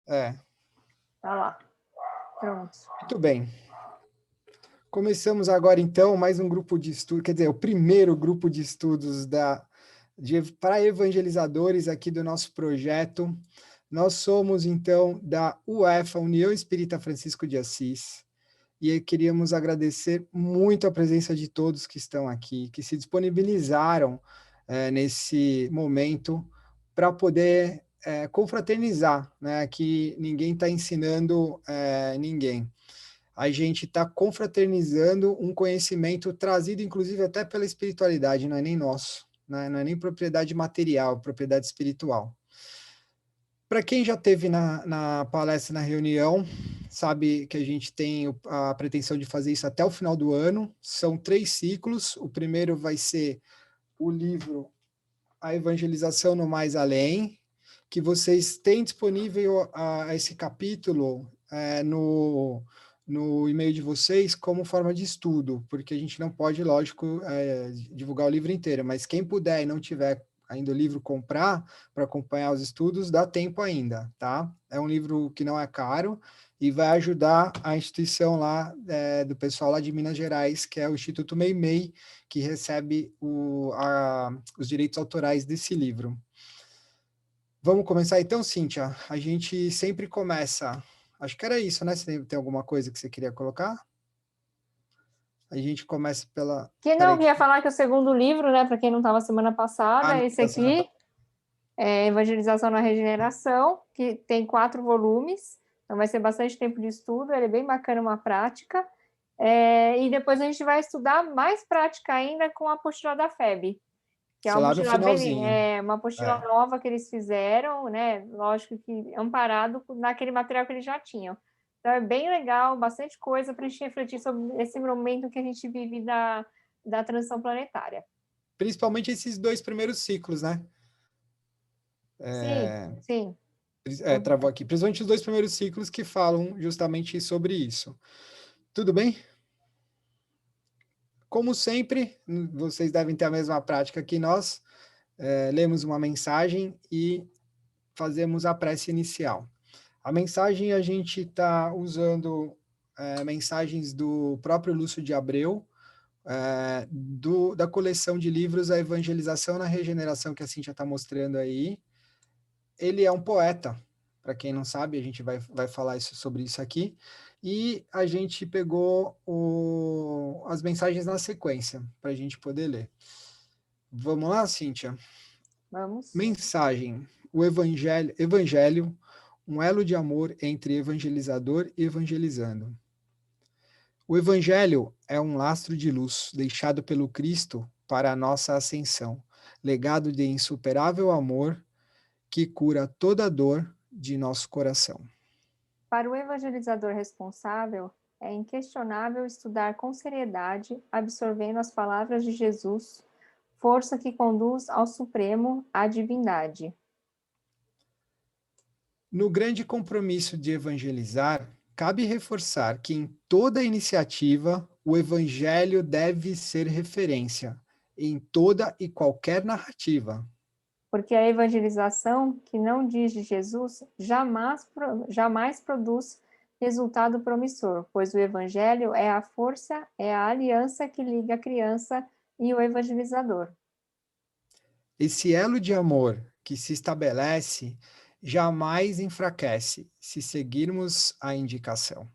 É. Tá lá. Pronto. Muito bem. Começamos agora, então, mais um grupo de estudo, quer dizer, o primeiro grupo de estudos para evangelizadores aqui do nosso projeto. Nós somos, então, da UEFA, União Espírita Francisco de Assis, e queríamos agradecer muito a presença de todos que estão aqui, que se disponibilizaram nesse momento para poder confraternizar, né? Que ninguém está ensinando ninguém. A gente está confraternizando um conhecimento trazido, inclusive, até pela espiritualidade, não é nem nosso, né? Não é nem propriedade material, propriedade espiritual. Para quem já esteve na palestra, na reunião, sabe que a gente tem a pretensão de fazer isso até o final do ano. São 3 ciclos. O primeiro vai ser o livro A Evangelização no Mais Além, que vocês têm disponível esse capítulo no e-mail de vocês como forma de estudo, porque a gente não pode, lógico, divulgar o livro inteiro, mas quem puder e não tiver ainda o livro comprar para acompanhar os estudos, dá tempo ainda, tá? É um livro que não é caro e vai ajudar a instituição lá do pessoal lá de Minas Gerais, que é o Instituto Meimei, que recebe os direitos autorais desse livro. Vamos começar então, Cíntia? A gente sempre começa... Acho que era isso, né? Você tem alguma coisa que você queria colocar? A gente começa pela... Que não, queria falar que o segundo livro, né, para quem não estava semana passada, é esse aqui, Evangelização na Regeneração, que tem 4 volumes, então vai ser bastante tempo de estudo, ele é bem bacana, uma prática, e depois a gente vai estudar mais prática ainda com a apostila da FEB, que é uma apostila bem, uma apostila nova que eles fizeram, né, lógico que amparado naquele material que eles já tinham. Então é bem legal, bastante coisa para a gente refletir sobre esse momento que a gente vive da transição planetária. Principalmente esses 2 primeiros ciclos, né? Sim. Travou aqui. Principalmente os 2 primeiros ciclos que falam justamente sobre isso. Tudo bem? Como sempre, vocês devem ter a mesma prática que nós. Lemos uma mensagem e fazemos a prece inicial. A mensagem, a gente está usando mensagens do próprio Lúcio de Abreu, da coleção de livros A Evangelização na Regeneração, que a Cíntia está mostrando aí. Ele é um poeta, para quem não sabe, a gente vai falar sobre isso aqui, e a gente pegou as mensagens na sequência, para a gente poder ler. Vamos lá, Cíntia? Vamos. Mensagem. O Evangelho, um elo de amor entre evangelizador e evangelizando. O Evangelho é um lastro de luz deixado pelo Cristo para a nossa ascensão, legado de insuperável amor que cura toda dor de nosso coração. Para o evangelizador responsável, é inquestionável estudar com seriedade, absorvendo as palavras de Jesus, força que conduz ao Supremo, à divindade. No grande compromisso de evangelizar, cabe reforçar que em toda iniciativa o Evangelho deve ser referência, em toda e qualquer narrativa. Porque a evangelização que não diz de Jesus jamais produz resultado promissor, pois o Evangelho é a força, é a aliança que liga a criança e o evangelizador. Esse elo de amor que se estabelece jamais enfraquece se seguirmos a indicação.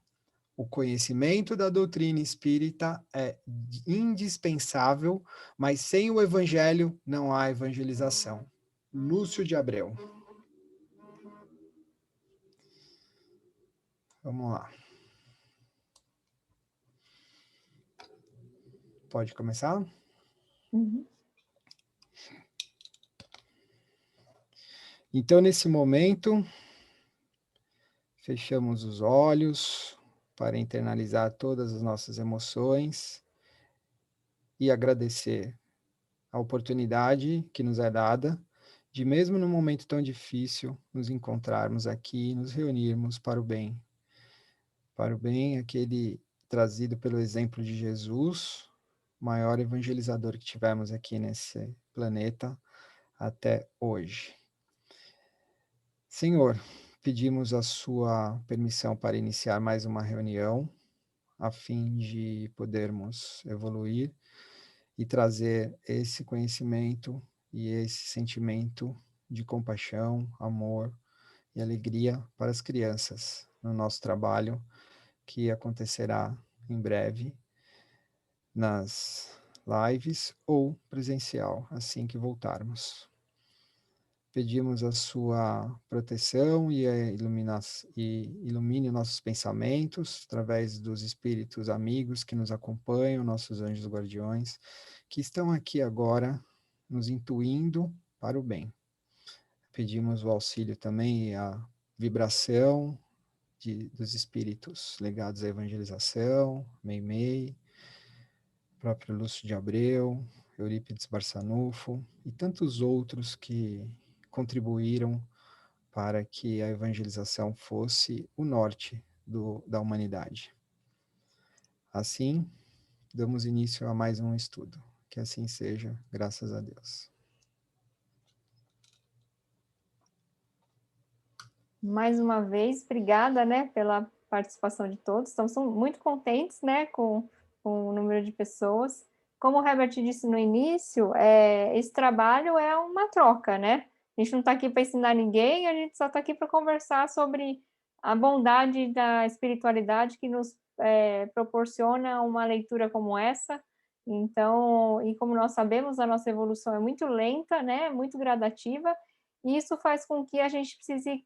O conhecimento da doutrina espírita é indispensável, mas sem o evangelho não há evangelização. Lúcio de Abreu. Vamos lá. Pode começar? Uhum. Então, nesse momento, fechamos os olhos para internalizar todas as nossas emoções e agradecer a oportunidade que nos é dada de, mesmo num momento tão difícil, nos encontrarmos aqui, nos reunirmos para o bem aquele trazido pelo exemplo de Jesus, maior evangelizador que tivemos aqui nesse planeta até hoje. Senhor, Pedimos a sua permissão para iniciar mais uma reunião, a fim de podermos evoluir e trazer esse conhecimento e esse sentimento de compaixão, amor e alegria para as crianças no nosso trabalho, que acontecerá em breve nas lives ou presencial, assim que voltarmos. Pedimos a sua proteção e ilumine nossos pensamentos através dos espíritos amigos que nos acompanham, nossos anjos guardiões, que estão aqui agora nos intuindo para o bem. Pedimos o auxílio também e a vibração dos espíritos ligados à evangelização, Meimei, próprio Lúcio de Abreu, Eurípides Barçanufo e tantos outros que contribuíram para que a evangelização fosse o norte da humanidade. Assim, damos início a mais um estudo. Que assim seja, graças a Deus. Mais uma vez, obrigada, né, pela participação de todos. Estamos muito contentes, né, com o número de pessoas. Como o Herbert disse no início, esse trabalho é uma troca, né? A gente não está aqui para ensinar ninguém, a gente só está aqui para conversar sobre a bondade da espiritualidade que nos proporciona uma leitura como essa. Então, e como nós sabemos, a nossa evolução é muito lenta, né? Muito gradativa, e isso faz com que a gente precise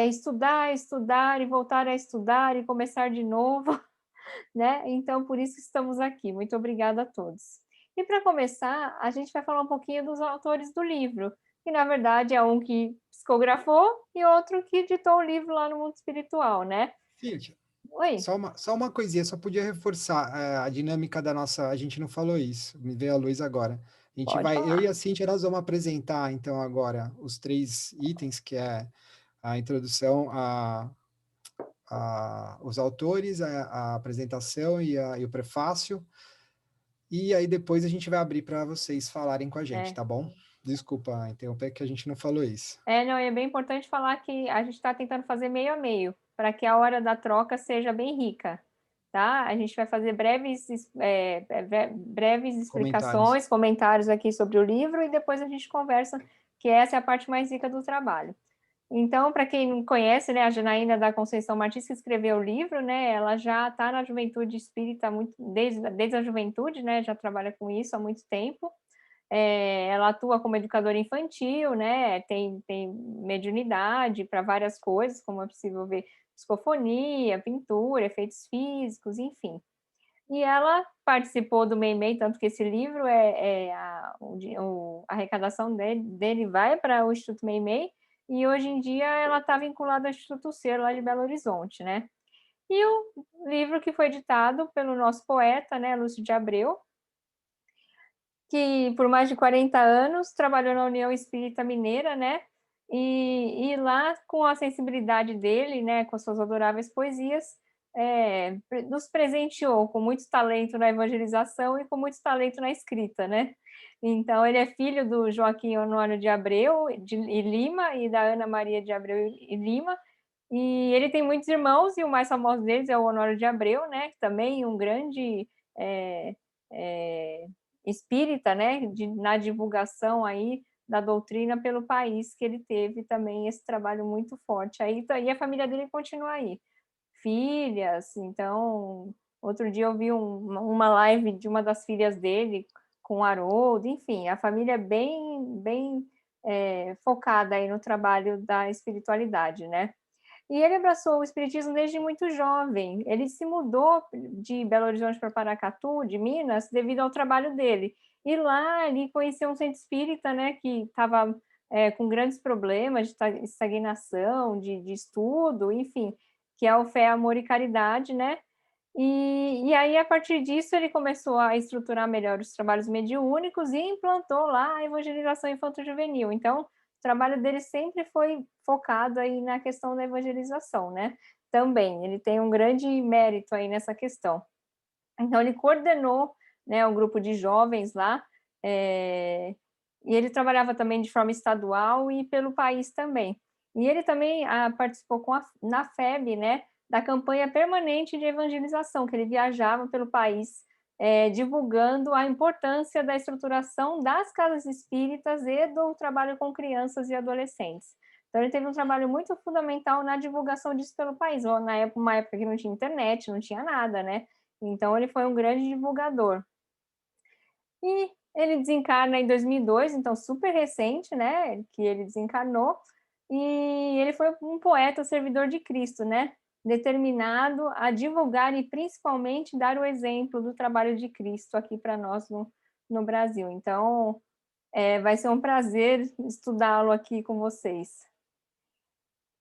estudar, estudar e voltar a estudar e começar de novo, né? Então, por isso estamos aqui. Muito obrigada a todos. E para começar, a gente vai falar um pouquinho dos autores do livro, que na verdade é um que psicografou e outro que editou o livro lá no Mundo Espiritual, né? Cíntia, Oi. só uma coisinha, só podia reforçar a dinâmica da nossa. A gente não falou isso, me veio a luz agora. A gente Pode vai, eu falar. e a Cíntia, nós vamos apresentar então agora os 3 itens, que é a introdução, os autores, a apresentação e o prefácio, e aí depois a gente vai abrir para vocês falarem com a gente, tá bom? Desculpa interromper, que a gente não falou isso. Não, é bem importante falar que a gente está tentando fazer meio a meio, para que a hora da troca seja bem rica, tá? A gente vai fazer breves Comentários. explicações, comentários aqui sobre o livro, e depois a gente conversa, que essa é a parte mais rica do trabalho. Então, para quem não conhece, né, a Janaína da Conceição Martins, que escreveu o livro, né, ela já está na juventude espírita desde a juventude, né, já trabalha com isso há muito tempo. Ela atua como educadora infantil, né, tem mediunidade para várias coisas, como é possível ver, psicofonia, pintura, efeitos físicos, enfim. E ela participou do Meimei, tanto que esse livro, a arrecadação dele vai para o Instituto Meimei, e hoje em dia ela está vinculada ao Instituto Ser, lá de Belo Horizonte, né? E o livro que foi editado pelo nosso poeta, né, Lúcio de Abreu, que por mais de 40 anos trabalhou na União Espírita Mineira, né? E lá, com a sensibilidade dele, né, com as suas adoráveis poesias, nos presenteou com muito talento na evangelização e com muito talento na escrita, né? Então, ele é filho do Joaquim Honório de Abreu e Lima e da Ana Maria de Abreu e Lima, e ele tem muitos irmãos, e o mais famoso deles é o Honório de Abreu, né? Também um grande espírita, né? Na divulgação aí da doutrina pelo país, que ele teve também esse trabalho muito forte. Aí, e a família dele continua aí. Filhas, então, outro dia eu vi uma live de uma das filhas dele com o Haroldo, enfim, a família é bem focada aí no trabalho da espiritualidade, né? E ele abraçou o espiritismo desde muito jovem. Ele se mudou de Belo Horizonte para Paracatu, de Minas, devido ao trabalho dele. E lá ele conheceu um centro espírita, né, que estava com grandes problemas de estagnação, de estudo, enfim, que é o Fé, Amor e Caridade, né? E aí, a partir disso, ele começou a estruturar melhor os trabalhos mediúnicos e implantou lá a evangelização infanto-juvenil. Então, o trabalho dele sempre foi focado aí na questão da evangelização, né? Também, ele tem um grande mérito aí nessa questão. Então, ele coordenou, né, um grupo de jovens lá, e ele trabalhava também de forma estadual e pelo país também. E ele também participou na FEB, né, da campanha permanente de evangelização, que ele viajava pelo país divulgando a importância da estruturação das casas espíritas e do trabalho com crianças e adolescentes. Então, ele teve um trabalho muito fundamental na divulgação disso pelo país, uma época que não tinha internet, não tinha nada, né? Então, ele foi um grande divulgador. E ele desencarna em 2002, então super recente, né, que ele desencarnou, e ele foi um poeta servidor de Cristo, né, determinado a divulgar e principalmente dar o exemplo do trabalho de Cristo aqui para nós no Brasil. Então, vai ser um prazer estudá-lo aqui com vocês.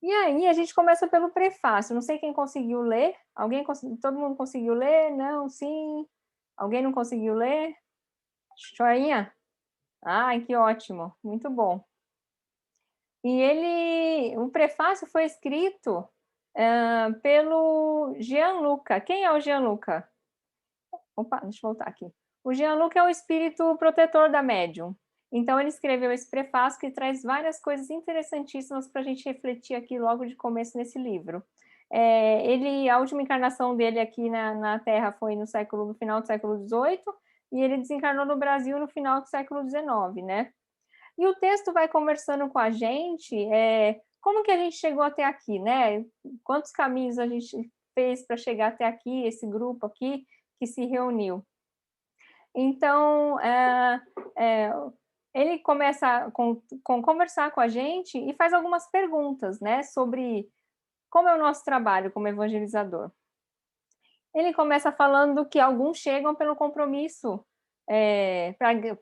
E aí, a gente começa pelo prefácio. Não sei quem conseguiu ler. Todo mundo conseguiu ler? Não? Sim? Alguém não conseguiu ler? Joinha? Ai, que ótimo, muito bom. E o prefácio foi escrito pelo Gianluca. Quem é o Gianluca? Opa, deixa eu voltar aqui. O Gianluca é o espírito protetor da médium. Então, ele escreveu esse prefácio que traz várias coisas interessantíssimas para a gente refletir aqui logo de começo nesse livro. A última encarnação dele aqui na Terra foi no final do século XVIII, e ele desencarnou no Brasil no final do século XIX, né? E o texto vai conversando com a gente, como que a gente chegou até aqui, né? Quantos caminhos a gente fez para chegar até aqui, esse grupo aqui que se reuniu. Então, ele começa com conversar com a gente e faz algumas perguntas, né, sobre como é o nosso trabalho como evangelizador. Ele começa falando que alguns chegam pelo compromisso,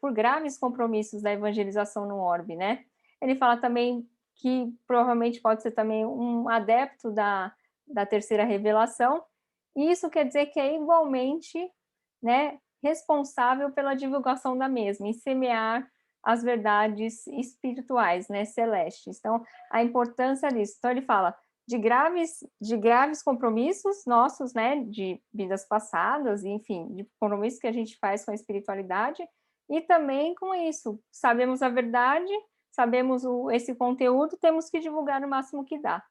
por graves compromissos da evangelização no orbe, né? Ele fala também que provavelmente pode ser também um adepto da terceira revelação, e isso quer dizer que é igualmente, né, responsável pela divulgação da mesma, e semear as verdades espirituais, né, celestes. Então, a importância disso. Então, ele fala de graves compromissos nossos, né, de vidas passadas, enfim, de compromissos que a gente faz com a espiritualidade, e também com isso, sabemos a verdade, sabemos esse conteúdo, temos que divulgar o máximo que dá.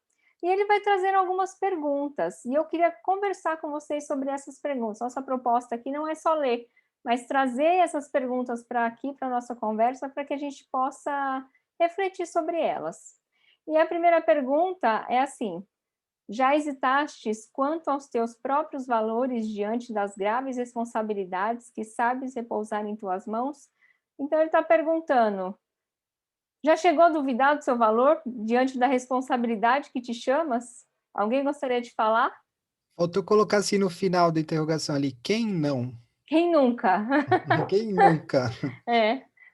E ele vai trazer algumas perguntas, e eu queria conversar com vocês sobre essas perguntas. Nossa proposta aqui não é só ler, mas trazer essas perguntas para aqui, para a nossa conversa, para que a gente possa refletir sobre elas. E a primeira pergunta é assim: já hesitastes quanto aos teus próprios valores diante das graves responsabilidades que sabes repousar em tuas mãos? Então, ele está perguntando: já chegou a duvidar do seu valor diante da responsabilidade que te chamas? Alguém gostaria de falar? Faltou colocar assim no final da interrogação ali, quem não? Quem nunca? Quem nunca?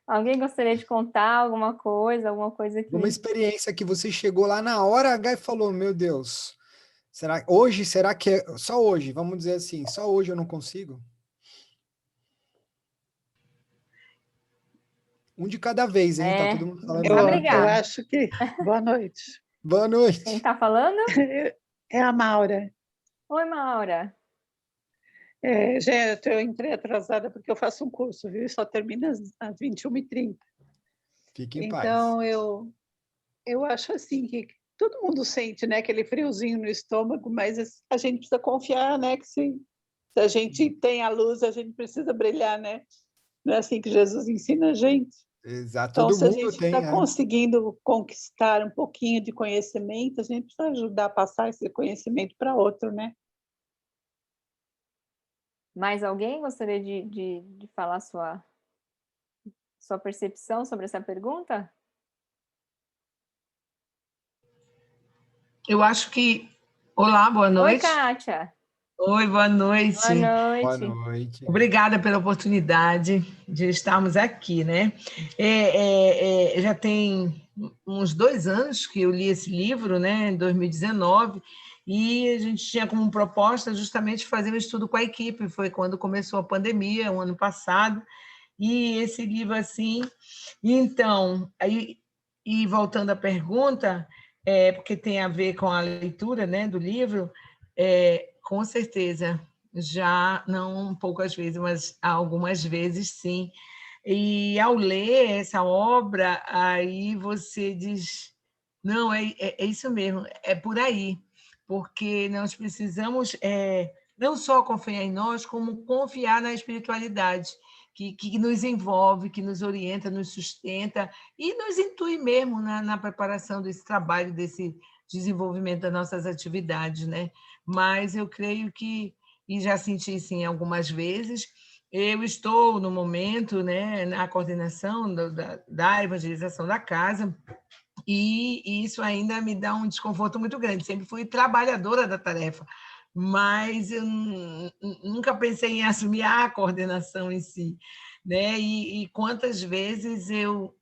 Alguém gostaria de contar alguma coisa que... Uma experiência que você chegou lá na hora H e falou, meu Deus, será que é só hoje? Vamos dizer assim, só hoje eu não consigo? Um de cada vez, hein? Tá todo mundo falando Tá ao mesmo Eu brigado. tempo. acho que... Boa noite. Boa noite. Quem tá falando? É a Maura. Oi, Maura. Gente, eu entrei atrasada porque eu faço um curso, viu? Só termina às 21h30. Fique em paz. Então, eu acho assim que todo mundo sente, né, aquele friozinho no estômago, mas a gente precisa confiar, né, que se a gente tem a luz, a gente precisa brilhar, né? Não é assim que Jesus ensina a gente? Exato, Então, todo se a mundo gente tem, está conseguindo conquistar um pouquinho de conhecimento, a gente precisa ajudar a passar esse conhecimento para outro, né? Mais alguém gostaria de falar sua percepção sobre essa pergunta? Eu acho que... Olá, boa noite. Oi, Kátia. Oi, boa noite. Boa noite. Boa noite. Obrigada pela oportunidade de estarmos aqui, né? Já tem uns 2 anos que eu li esse livro, né, em 2019, e a gente tinha como proposta justamente fazer um estudo com a equipe, foi quando começou a pandemia, o ano passado, e esse livro assim... Então, e voltando à pergunta, porque tem a ver com a leitura, né, do livro, com certeza, já não poucas vezes, mas algumas vezes sim. E ao ler essa obra, aí você diz, Não, é isso mesmo, é por aí, porque nós precisamos não só confiar em nós, como confiar na espiritualidade, que nos envolve, que nos orienta, nos sustenta e nos intui mesmo na preparação desse trabalho, desse desenvolvimento das nossas atividades, né? Mas eu creio que, e já senti sim algumas vezes, eu estou no momento, né, na coordenação da evangelização da casa, e isso ainda me dá um desconforto muito grande. Sempre fui trabalhadora da tarefa, mas eu nunca pensei em assumir a coordenação em si, né? E quantas vezes eu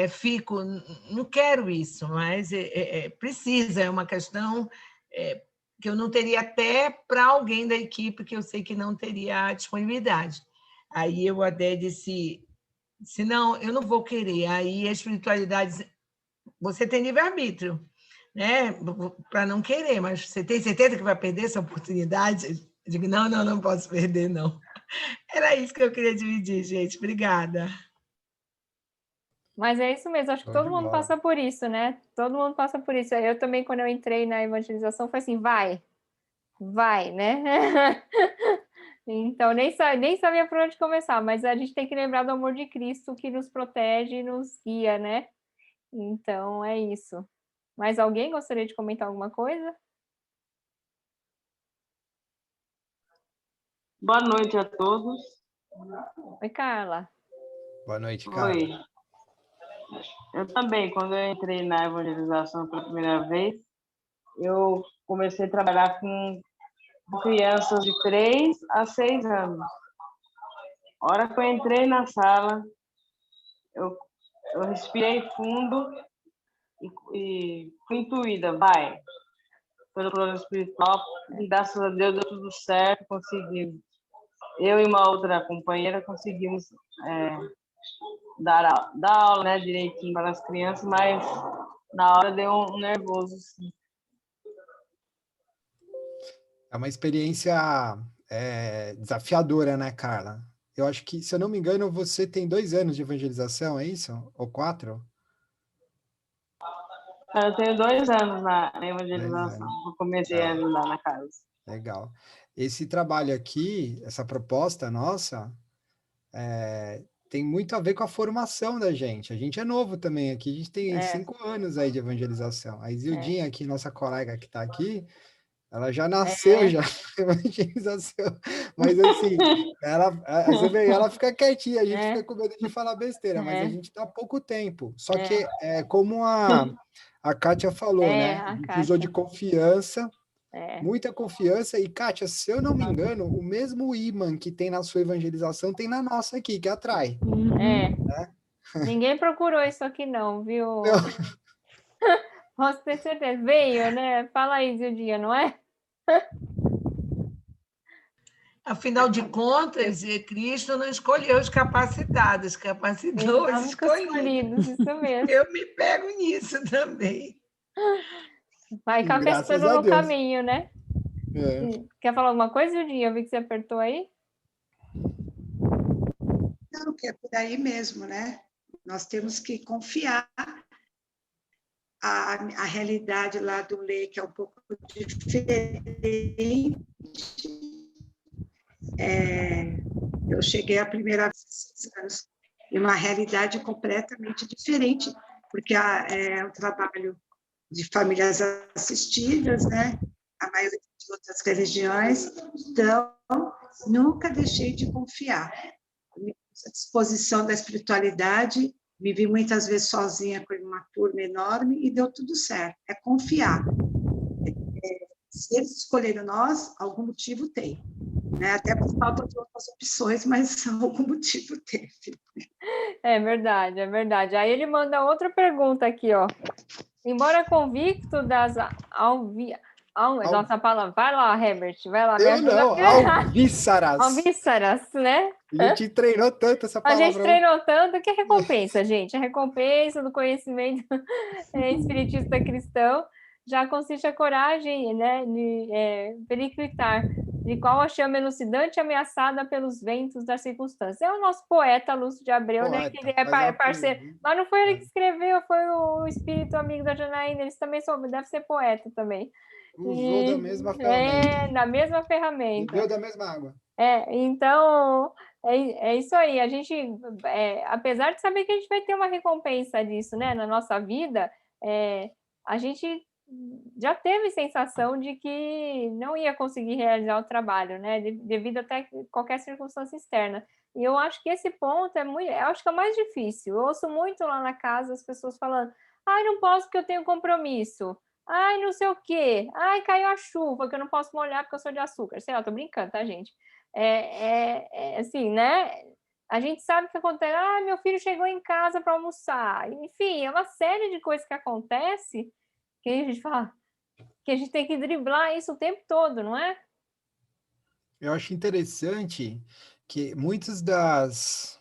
fico, não quero isso, mas precisa, é uma questão que eu não teria até para alguém da equipe que eu sei que não teria a disponibilidade. Aí eu até disse, não, eu não vou querer. Aí a espiritualidade, você tem livre-arbítrio, né? Para não querer, mas você tem certeza que vai perder essa oportunidade? Eu digo, não posso perder, não. Era isso que eu queria dividir, gente. Obrigada. Mas é isso mesmo, acho que todo mundo passa por isso, né? Todo mundo passa por isso. Eu também, quando eu entrei na evangelização, foi assim, vai, né? Então, nem sabia por onde começar, mas a gente tem que lembrar do amor de Cristo que nos protege e nos guia, né? Então, é isso. Mais alguém gostaria de comentar alguma coisa? Boa noite a todos. Oi, Carla. Boa noite, Carla. Oi. Eu também, quando eu entrei na evangelização pela primeira vez, eu comecei a trabalhar com crianças de 3 a 6 anos. A hora que eu entrei na sala, eu respirei fundo e fui intuída, vai. Pelo plano espiritual, e graças a Deus deu tudo certo, conseguimos. Eu e uma outra companheira conseguimos dar aula, né, direitinho para as crianças, mas na hora deu um nervoso, sim. É uma experiência desafiadora, né, Carla? Eu acho que, se eu não me engano, você tem 2 anos de evangelização, é isso? Ou 4? Eu tenho 2 anos na evangelização, eu comecei a ajudar na casa. Legal. Esse trabalho aqui, essa proposta nossa, tem muito a ver com a formação da gente. A gente é novo também aqui, a gente tem 5 anos aí de evangelização. A Isildinha aqui, nossa colega que está aqui, ela já nasceu já na evangelização. Mas assim, você vê, ela fica quietinha, a gente fica com medo de falar besteira, mas a gente está há pouco tempo. Só que, como a Kátia falou, né? A gente usou de confiança, muita confiança. E, Kátia, se eu não me engano, o mesmo imã que tem na sua evangelização tem na nossa aqui, que atrai. Né? Ninguém procurou isso aqui não, viu? Não. Posso ter certeza. Veio, né? Fala aí, Zildinha, não é? Afinal de contas, Cristo não escolheu os capacitados, capacitadores escolhidos. Isso mesmo. Eu me pego nisso também. Vai cabeçando no caminho, né? Quer falar alguma coisa, Zildinha? Eu vi que você apertou aí. Não, que é por aí mesmo, né? Nós temos que confiar. A realidade lá do Lê, que é um pouco diferente. Eu cheguei a primeira vez há 6 anos em uma realidade completamente diferente, porque é um trabalho de famílias assistidas, né? A maioria de outras religiões. Então, nunca deixei de confiar. A disposição da espiritualidade, me vi muitas vezes sozinha com uma turma enorme e deu tudo certo. É confiar. Se eles escolheram nós, algum motivo tem. Né? Até por falta de outras opções, mas algum motivo teve. É verdade, é verdade. Aí ele manda outra pergunta aqui, ó. Embora convicto das nossa palavra, vai lá, Herbert, vai lá. Eu não, alvíssaras. Alvíssaras, né? A gente treinou tanto essa palavra. A gente treinou tanto que é recompensa, gente. A recompensa do conhecimento espiritista cristão já consiste a coragem, né, de periclitar. de qual a chama elucidante ameaçada pelos ventos das circunstâncias. É o nosso poeta Lúcio de Abreu, né? Que ele é parceiro. Mas não foi ele que escreveu, foi o espírito amigo da Janaína. Eles também deve ser poeta também. Usou da mesma ferramenta. Da mesma ferramenta. Bebeu da mesma água. Então, é isso aí. A gente, apesar de saber que a gente vai ter uma recompensa disso, né, na nossa vida, a gente já teve sensação de que não ia conseguir realizar o trabalho, né, devido até qualquer circunstância externa. E eu acho que esse ponto eu acho que é o mais difícil. Eu ouço muito lá na casa as pessoas falando: ai, não posso porque eu tenho compromisso. Ai, não sei o quê. Ai, caiu a chuva, que eu não posso molhar porque eu sou de açúcar. Sei lá, tô brincando, tá, gente? Assim, né? A gente sabe o que acontece. Ah, meu filho chegou em casa para almoçar. Enfim, é uma série de coisas que acontece que a gente fala que a gente tem que driblar isso o tempo todo, não é? Eu acho interessante que muitas dessas,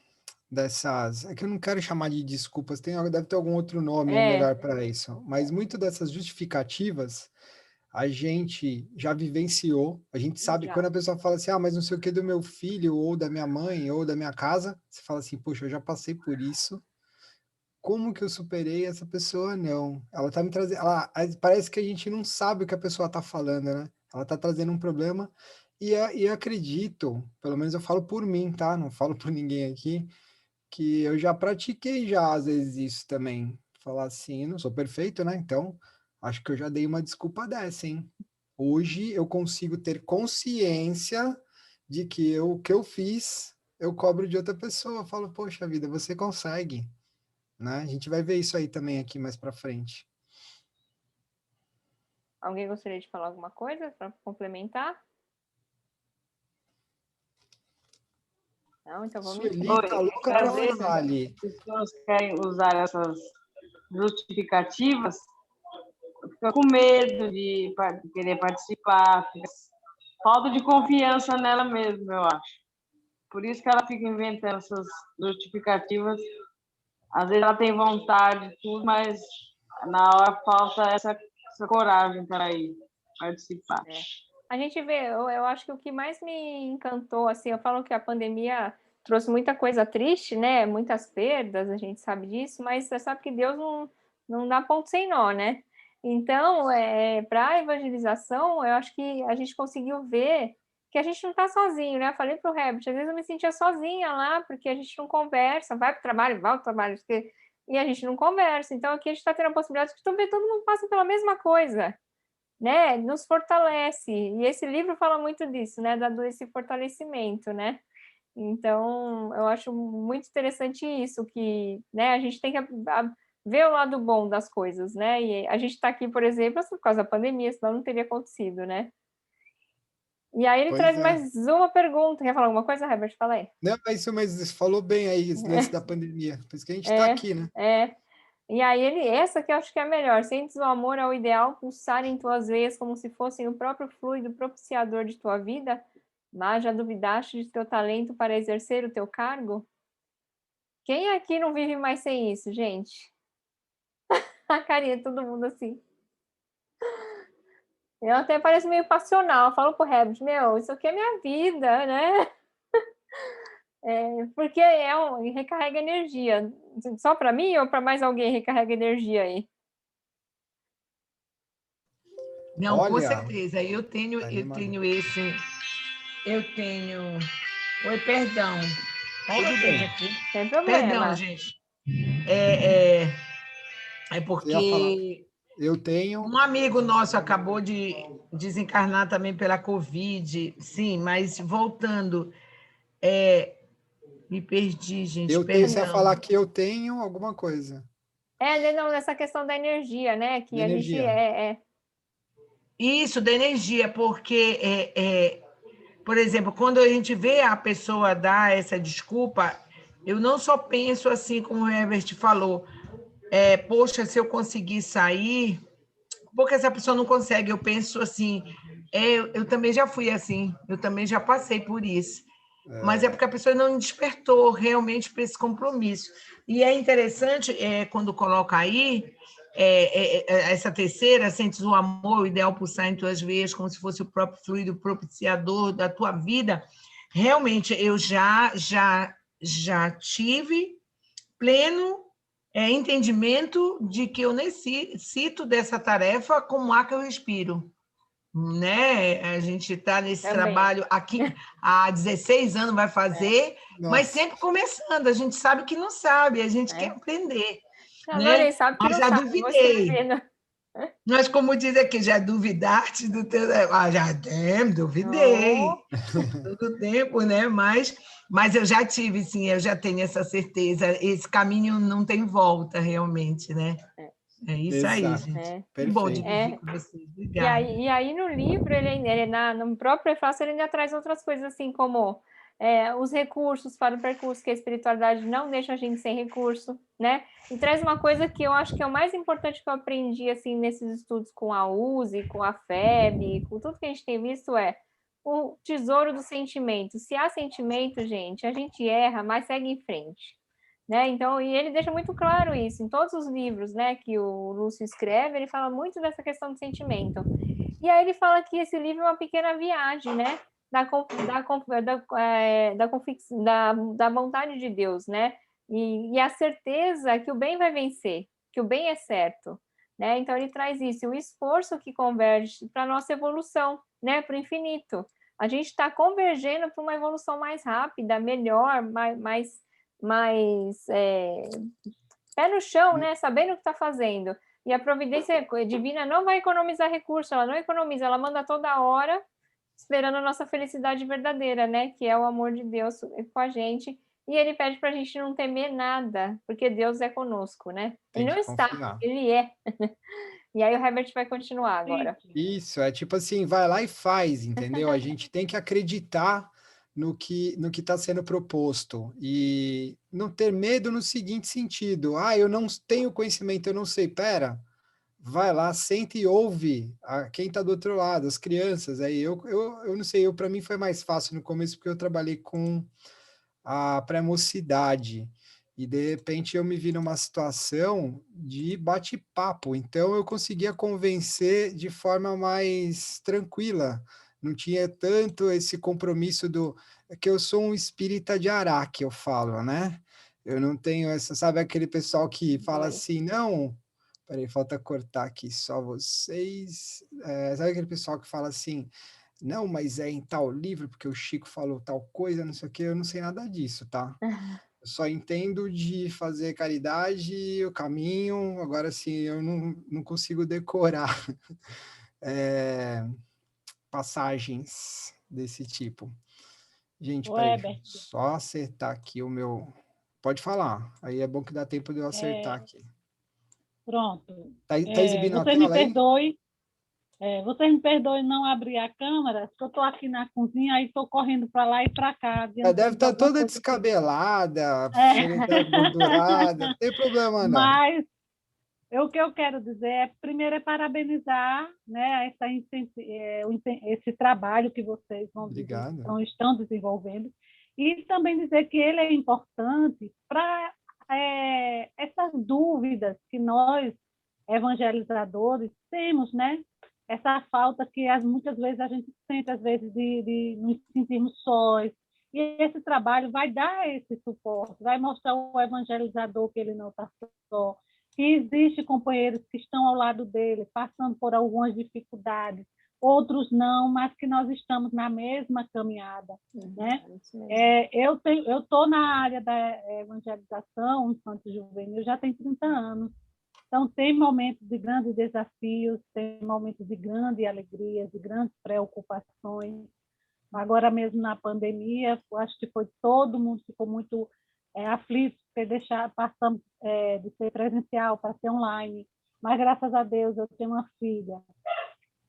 é que eu não quero chamar de desculpas, deve ter algum outro nome melhor para isso, mas muito dessas justificativas a gente já vivenciou, a gente sabe, quando a pessoa fala assim, mas não sei o que do meu filho, ou da minha mãe, ou da minha casa, você fala assim, poxa, eu já passei por isso, como que eu superei essa pessoa? Não. Ela tá me trazendo, parece que a gente não sabe o que a pessoa tá falando, né? Ela tá trazendo um problema, e acredito, pelo menos eu falo por mim, tá? Não falo por ninguém aqui, que eu já pratiquei já, às vezes, isso também. Falar assim, não sou perfeito, né? Então, acho que eu já dei uma desculpa dessa, hein? Hoje eu consigo ter consciência de que o que eu fiz, eu cobro de outra pessoa. Eu falo, poxa vida, você consegue, né? A gente vai ver isso aí também aqui mais para frente. Alguém gostaria de falar alguma coisa para complementar? Não, então vamos... Sueli tá louca para falar ali. As pessoas querem usar essas justificativas, fica com medo de querer participar, falta de confiança nela mesma, eu acho. Por isso que ela fica inventando essas justificativas. Às vezes ela tem vontade de tudo, mas na hora falta essa coragem para ir participar. A gente vê, eu acho que o que mais me encantou, assim, eu falo que a pandemia trouxe muita coisa triste, né? Muitas perdas, a gente sabe disso, mas você sabe que Deus não dá ponto sem nó, né? Então, para a evangelização, eu acho que a gente conseguiu ver que a gente não está sozinho, né? Eu falei para o Herbert, às vezes eu me sentia sozinha lá, porque a gente não conversa, vai para o trabalho, e a gente não conversa. Então, aqui a gente está tendo a possibilidade de todo mundo passa pela mesma coisa, né? Nos fortalece. E esse livro fala muito disso, né? Desse fortalecimento, né? Então, eu acho muito interessante isso, que, né, a gente tem que ver o lado bom das coisas, né? E a gente está aqui, por exemplo, por causa da pandemia, senão não teria acontecido, né? E aí ele traz mais uma pergunta. Quer falar alguma coisa, Herbert? Fala aí. Não, é isso mesmo, você falou bem aí, esse lance da pandemia. Por isso que a gente está aqui, né? E aí essa que eu acho que é a melhor. Sentes o amor ao ideal pulsar em tuas veias como se fossem o próprio fluido propiciador de tua vida? Mas já duvidaste de teu talento para exercer o teu cargo? Quem aqui não vive mais sem isso, gente? A carinha de todo mundo assim. Eu até pareço meio passional. Eu falo pro Herbert, isso aqui é minha vida, né? Porque recarrega energia. Só para mim ou para mais alguém recarrega energia aí? Não, olha, com certeza. Eu tenho esse... Oi, perdão. Tudo bem aqui. Sem problema. Perdão, gente. É porque... Eu tenho... Um amigo nosso acabou de desencarnar também pela Covid, sim, mas voltando, me perdi, gente. Você ia falar que eu tenho alguma coisa. Não, nessa questão da energia, né? Que a gente Isso, da energia, porque, por exemplo, quando a gente vê a pessoa dar essa desculpa, eu não só penso assim, como o Herbert falou, poxa, se eu conseguir sair... Porque essa pessoa não consegue, eu penso assim, eu também já fui assim, eu também já passei por isso, mas é porque a pessoa não despertou realmente para esse compromisso. E é interessante, quando coloca aí, essa terceira, sentes o amor, o ideal pulsar em tuas veias, como se fosse o próprio fluido propiciador da tua vida, realmente eu já tive pleno entendimento de que eu necessito dessa tarefa como ar que eu respiro. Né? A gente está nesse trabalho aqui há 16 anos, vai fazer, mas sempre começando. A gente sabe que não sabe, a gente quer aprender. Não, né? Lorena sabe que mas não já sabe, duvidei. Mas, como diz aqui, já duvidaste do teu... já duvidei. Todo tempo, né? Mas eu já tive, sim, eu já tenho essa certeza. Esse caminho não tem volta, realmente, né? É isso aí, gente. Que bom dividir com vocês. Obrigada. E aí no livro, no próprio prefácio, ele ainda traz outras coisas, assim, como os recursos para o percurso, que a espiritualidade não deixa a gente sem recurso, né? E traz uma coisa que eu acho que é o mais importante que eu aprendi, assim, nesses estudos com a USE, com a FEB, com tudo que a gente tem visto, o tesouro do sentimento. Se há sentimento, gente, a gente erra, mas segue em frente. Né? Então, e ele deixa muito claro isso em todos os livros, né, que o Lúcio escreve, ele fala muito dessa questão do sentimento. E aí ele fala que esse livro é uma pequena viagem, né, da vontade de Deus, né, e a certeza que o bem vai vencer, que o bem é certo, né? Então ele traz isso, o esforço que converge para a nossa evolução, né, para o infinito. A gente está convergendo para uma evolução mais rápida, melhor, mais pé no chão, né? Sabendo o que está fazendo. E a providência divina não vai economizar recurso, ela não economiza, ela manda toda hora, esperando a nossa felicidade verdadeira, né? Que é o amor de Deus com a gente. E ele pede para a gente não temer nada, porque Deus é conosco, né? Ele não está, ele é. E aí o Herbert vai continuar agora. Isso, é tipo assim, vai lá e faz, entendeu? A gente tem que acreditar no que está sendo proposto e não ter medo no seguinte sentido: eu não tenho conhecimento, eu não sei. Pera, vai lá, senta e ouve quem está do outro lado, as crianças. Aí eu não sei, para mim foi mais fácil no começo porque eu trabalhei com a pré-mocidade e de repente eu me vi numa situação de bate-papo, então eu conseguia convencer de forma mais tranquila, não tinha tanto esse compromisso que eu sou um espírita de Araque, eu falo, né? Eu não tenho essa, sabe aquele pessoal que fala assim, não, peraí, falta cortar aqui só vocês, sabe aquele pessoal que fala assim, não, mas é em tal livro, porque o Chico falou tal coisa, não sei o que, eu não sei nada disso, tá? Eu só entendo de fazer caridade, o caminho, agora sim, eu não consigo decorar passagens desse tipo. Gente, peraí, só acertar aqui o meu... Pode falar, aí é bom que dá tempo de eu acertar aqui. Pronto. Tá exibindo a Você tela me perdoe. Você me perdoe não abrir a câmera, porque eu estou aqui na cozinha, aí estou correndo para lá e para cá. Deve estar toda descabelada, gordurada, não tem problema não. Mas o que eu quero dizer primeiro parabenizar, né, esse trabalho que vocês estão desenvolvendo, e também dizer que ele é importante para essas dúvidas que nós, evangelizadores, temos, né? Essa falta que muitas vezes a gente sente, às vezes, de nos sentirmos sós. E esse trabalho vai dar esse suporte, vai mostrar ao evangelizador que ele não está só, que existem companheiros que estão ao lado dele, passando por algumas dificuldades, outros não, mas que nós estamos na mesma caminhada. Né? Eu estou na área da evangelização infanto-juvenil, já tem 30 anos. Então, tem momentos de grandes desafios, tem momentos de grandes alegrias, de grandes preocupações. Agora mesmo na pandemia, eu acho que todo mundo ficou muito aflito, porque passamos de ser presencial para ser online. Mas, graças a Deus, eu tenho uma filha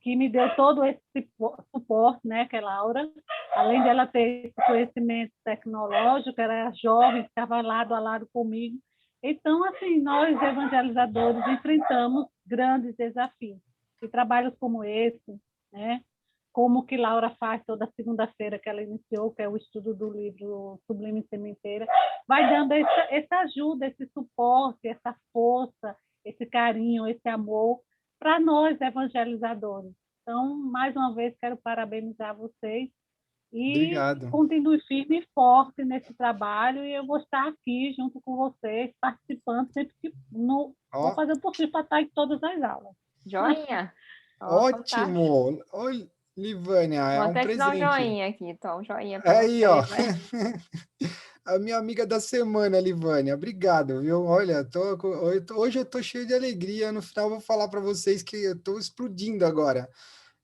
que me deu todo esse suporte, né, que é Laura. Além de ela ter esse conhecimento tecnológico, ela era jovem, ficava lado a lado comigo. Então, assim, nós, evangelizadores, enfrentamos grandes desafios. E trabalhos como esse, né, como que Laura faz toda segunda-feira que ela iniciou, que é o estudo do livro Sublime Sementeira, vai dando essa ajuda, esse suporte, essa força, esse carinho, esse amor para nós evangelizadores. Então, mais uma vez, quero parabenizar vocês e Obrigado. continue firme e forte nesse trabalho, e eu vou estar aqui junto com vocês, participando, sempre que vou fazer o possível para estar em todas as aulas. Joinha. Ótimo. Oi, Livânia, é um presente. Vou até te dar um joinha aqui, Tom, joinha para aí, ó. Né? A minha amiga da semana, Livânia. Obrigado, viu? Olha, hoje eu tô cheio de alegria. No final, eu vou falar para vocês que eu estou explodindo agora.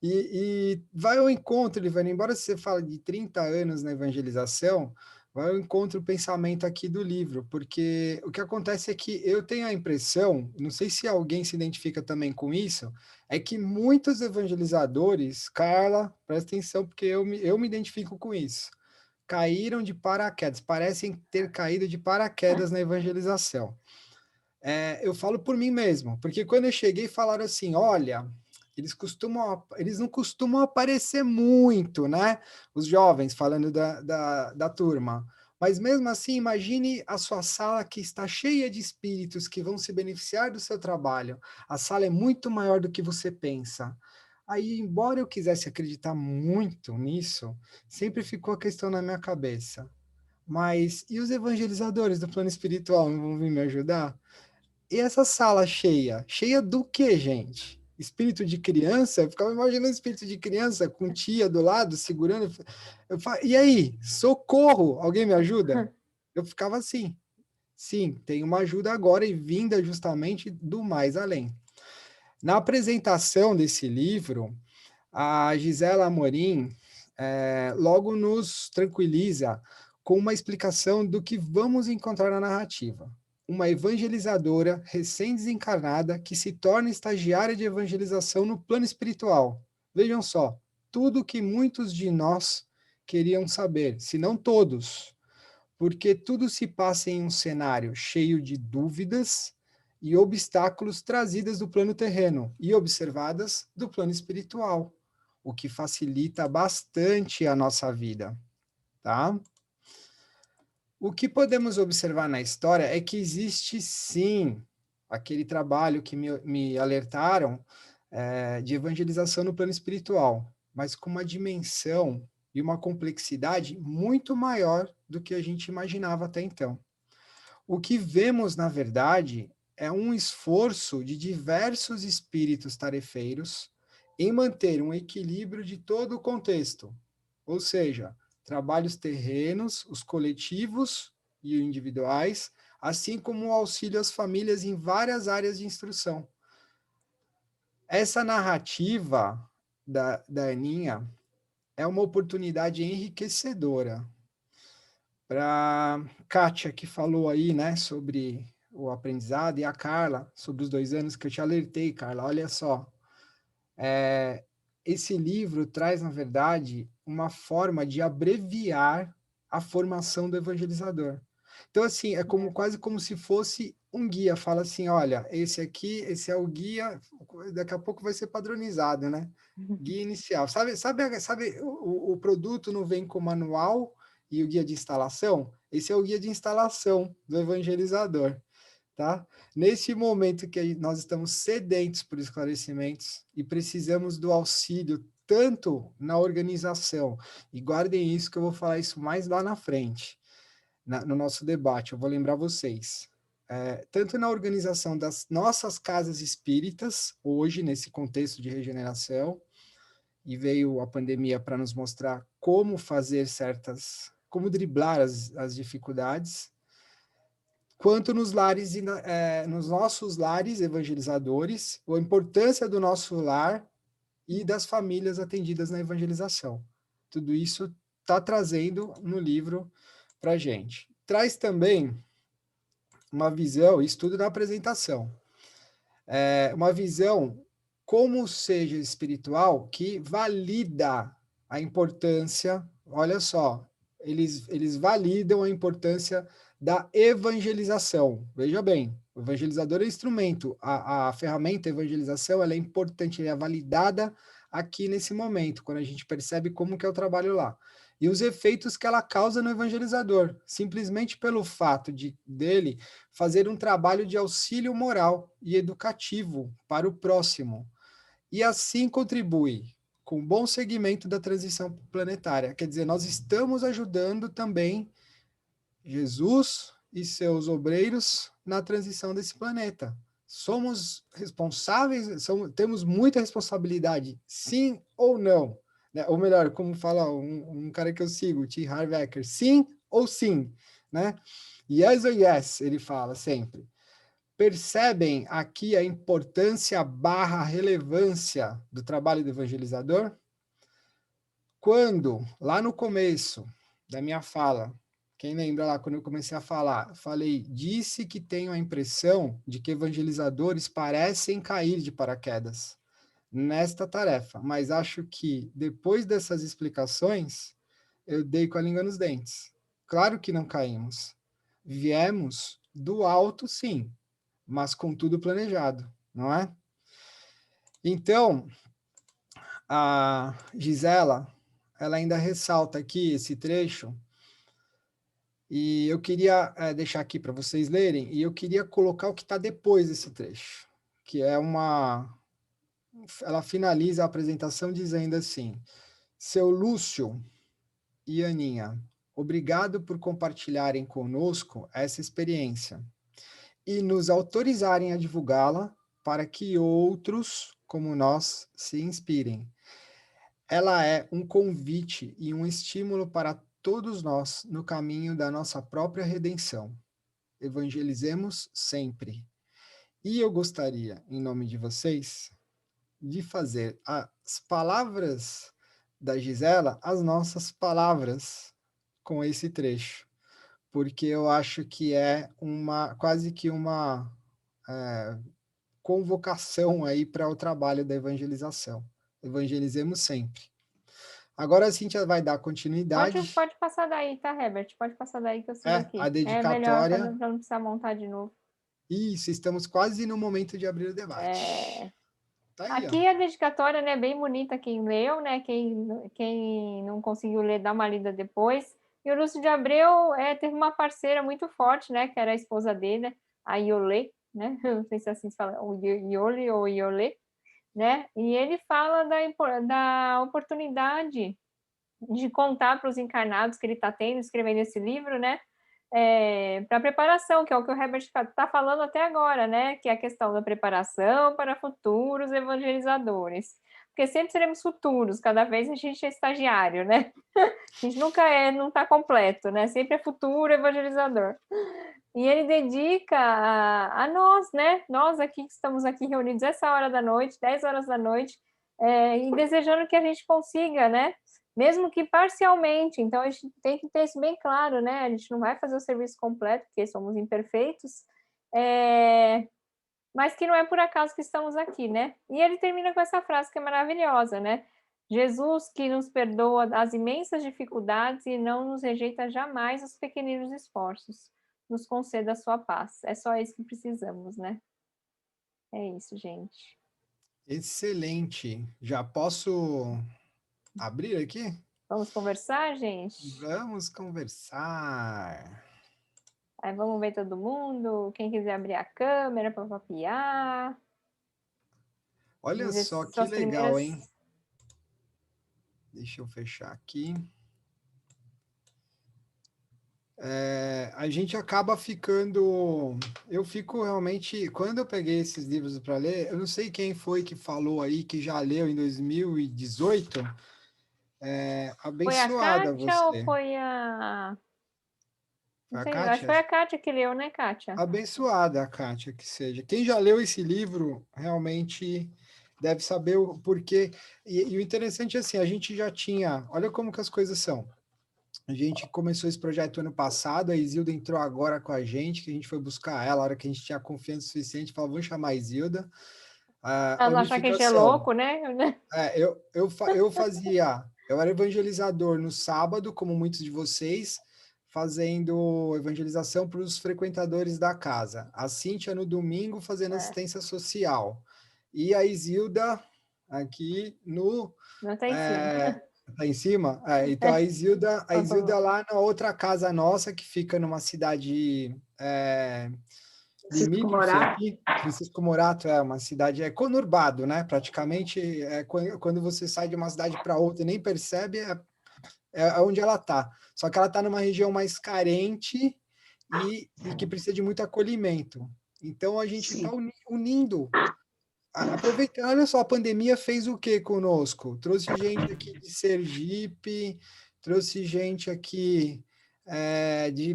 E vai ao encontro, Livânia, embora você fale de 30 anos na evangelização, vai ao encontro o pensamento aqui do livro, porque o que acontece é que eu tenho a impressão, não sei se alguém se identifica também com isso, é que muitos evangelizadores, Carla, presta atenção, porque eu me identifico com isso, caíram de paraquedas, parecem ter caído de paraquedas na evangelização. Eu falo por mim mesmo, porque quando eu cheguei falaram assim, olha, eles não costumam aparecer muito, né? Os jovens falando da turma. Mas mesmo assim, imagine a sua sala que está cheia de espíritos que vão se beneficiar do seu trabalho. A sala é muito maior do que você pensa. Aí, embora eu quisesse acreditar muito nisso, sempre ficou a questão na minha cabeça. Mas e os evangelizadores do plano espiritual não vão vir me ajudar? E essa sala cheia? Cheia do quê, gente? Espírito de criança? Eu ficava imaginando espírito de criança com tia do lado, segurando. E aí? Socorro! Alguém me ajuda? Eu ficava assim. Sim, tem uma ajuda agora e vinda justamente do mais além. Na apresentação desse livro, a Gisela Amorim logo nos tranquiliza com uma explicação do que vamos encontrar na narrativa. Uma evangelizadora recém-desencarnada que se torna estagiária de evangelização no plano espiritual. Vejam só, tudo que muitos de nós queriam saber, se não todos, porque tudo se passa em um cenário cheio de dúvidas e obstáculos trazidas do plano terreno e observadas do plano espiritual, o que facilita bastante a nossa vida, tá? O que podemos observar na história é que existe, sim, aquele trabalho que me alertaram de evangelização no plano espiritual, mas com uma dimensão e uma complexidade muito maior do que a gente imaginava até então. O que vemos, na verdade, é um esforço de diversos espíritos tarefeiros em manter um equilíbrio de todo o contexto, ou seja, trabalhos terrenos, os coletivos e individuais, assim como o auxílio às famílias em várias áreas de instrução. Essa narrativa da Aninha é uma oportunidade enriquecedora. Para Kátia, que falou aí, né, sobre o aprendizado, e a Carla, sobre os 2 anos que eu te alertei, Carla, olha só. Esse livro traz, na verdade, uma forma de abreviar a formação do evangelizador. Então, assim, quase como se fosse um guia. Fala assim, olha, esse é o guia, daqui a pouco vai ser padronizado, né? Guia inicial. Sabe o produto não vem com manual e o guia de instalação? Esse é o guia de instalação do evangelizador. Tá? Nesse momento que nós estamos sedentos por esclarecimentos e precisamos do auxílio tanto na organização, e guardem isso que eu vou falar isso mais lá na frente, no nosso debate, eu vou lembrar vocês, tanto na organização das nossas casas espíritas, hoje nesse contexto de regeneração, e veio a pandemia para nos mostrar como fazer como driblar as dificuldades, quanto nos lares nos nossos lares evangelizadores, a importância do nosso lar e das famílias atendidas na evangelização. Tudo isso está trazendo no livro para a gente. Traz também uma visão, estudo na apresentação, uma visão como seja espiritual que valida a importância, olha só, eles validam a importância da evangelização. Veja bem, o evangelizador é instrumento, a ferramenta evangelização ela é importante, ela é validada aqui nesse momento, quando a gente percebe como que é o trabalho lá. e os efeitos que ela causa no evangelizador, simplesmente pelo fato dele fazer um trabalho de auxílio moral e educativo para o próximo, e assim contribui com o bom segmento da transição planetária. Quer dizer, nós estamos ajudando também Jesus e seus obreiros na transição desse planeta. Somos responsáveis, temos muita responsabilidade, sim ou não? Né? Ou melhor, como fala um cara que eu sigo, T. Harv Eker, sim ou sim? Né? Yes or yes, ele fala sempre. Percebem aqui a importância / relevância do trabalho do evangelizador? Quando, lá no começo da minha fala, quem lembra lá quando eu comecei a falar, falei, disse que tenho a impressão de que evangelizadores parecem cair de paraquedas nesta tarefa, mas acho que depois dessas explicações, eu dei com a língua nos dentes. Claro que não caímos. Viemos do alto, sim, mas com tudo planejado, não é? Então, a Gisela, ela ainda ressalta aqui esse trecho, e eu queria deixar aqui para vocês lerem, e eu queria colocar o que está depois desse trecho, que é ela finaliza a apresentação dizendo assim, seu Lúcio e Aninha, obrigado por compartilharem conosco essa experiência e nos autorizarem a divulgá-la para que outros, como nós, se inspirem. Ela é um convite e um estímulo para todos nós no caminho da nossa própria redenção. Evangelizemos sempre. E eu gostaria, em nome de vocês, de fazer as palavras da Gisela as nossas palavras com esse trecho, porque eu acho que é quase que uma convocação aí para o trabalho da evangelização. Evangelizemos sempre. Agora a Cíntia vai dar continuidade. Pode passar daí, tá, Herbert? Pode passar daí que eu sigo aqui. A dedicatória. É melhor para não precisar montar de novo. Isso, estamos quase no momento de abrir o debate. Tá aí, aqui a dedicatória, né, bem bonita, quem leu, né, quem não conseguiu ler, dá uma lida depois. E o Lúcio de Abreu teve uma parceira muito forte, né, que era a esposa dele, a Iolê, né, não sei se assim se fala, o Iole ou Iolê, né, e ele fala da oportunidade de contar para os encarnados que ele está tendo, escrevendo esse livro, né, para a preparação, que é o que o Herbert está falando até agora, né? Que é a questão da preparação para futuros evangelizadores. Porque sempre seremos futuros, cada vez a gente é estagiário, né? A gente nunca não está completo, né? Sempre é futuro evangelizador. E ele dedica a nós, né? Nós aqui que estamos aqui reunidos essa hora da noite, 10 horas da noite, e desejando que a gente consiga, né? Mesmo que parcialmente, então a gente tem que ter isso bem claro, né? A gente não vai fazer o serviço completo, porque somos imperfeitos, mas que não é por acaso que estamos aqui, né? E ele termina com essa frase que é maravilhosa, né? Jesus que nos perdoa as imensas dificuldades e não nos rejeita jamais os pequeninos esforços, nos conceda a sua paz. É só isso que precisamos, né? É isso, gente. Excelente. Já posso abrir aqui? Vamos conversar, gente? Vamos conversar. Aí vamos ver todo mundo. Quem quiser abrir a câmera para papiar. Olha só que legal, hein? Deixa eu fechar aqui. A gente acaba ficando... Eu fico realmente... Quando eu peguei esses livros para ler, eu não sei quem foi que falou aí que já leu em 2018... abençoada foi a Kátia você. Ou foi a... Foi a sei, Kátia? acho que foi a Kátia que leu, né, Kátia? Abençoada a Kátia que seja. Quem já leu esse livro realmente deve saber o porquê. E o interessante é assim, a gente já tinha... Olha como que as coisas são. A gente começou esse projeto ano passado, a Isilda entrou agora com a gente, que a gente foi buscar ela, a hora que a gente tinha confiança suficiente, falou, vamos chamar a Isilda. Ela não achar que a gente é louco, né? Eu era evangelizador no sábado, como muitos de vocês, fazendo evangelização para os frequentadores da casa. A Cíntia no domingo fazendo assistência social. E a Isilda aqui no Tá em cima? Então a Isilda lá na outra casa nossa, que fica numa cidade limítrofe aqui, Francisco Morato é uma cidade, é conurbado, né? Praticamente, quando você sai de uma cidade para outra e nem percebe, é onde ela está. Só que ela está numa região mais carente e que precisa de muito acolhimento. Então, a gente está unindo. Aproveitando, olha só, a pandemia fez o que conosco? Trouxe gente aqui de Sergipe, trouxe gente aqui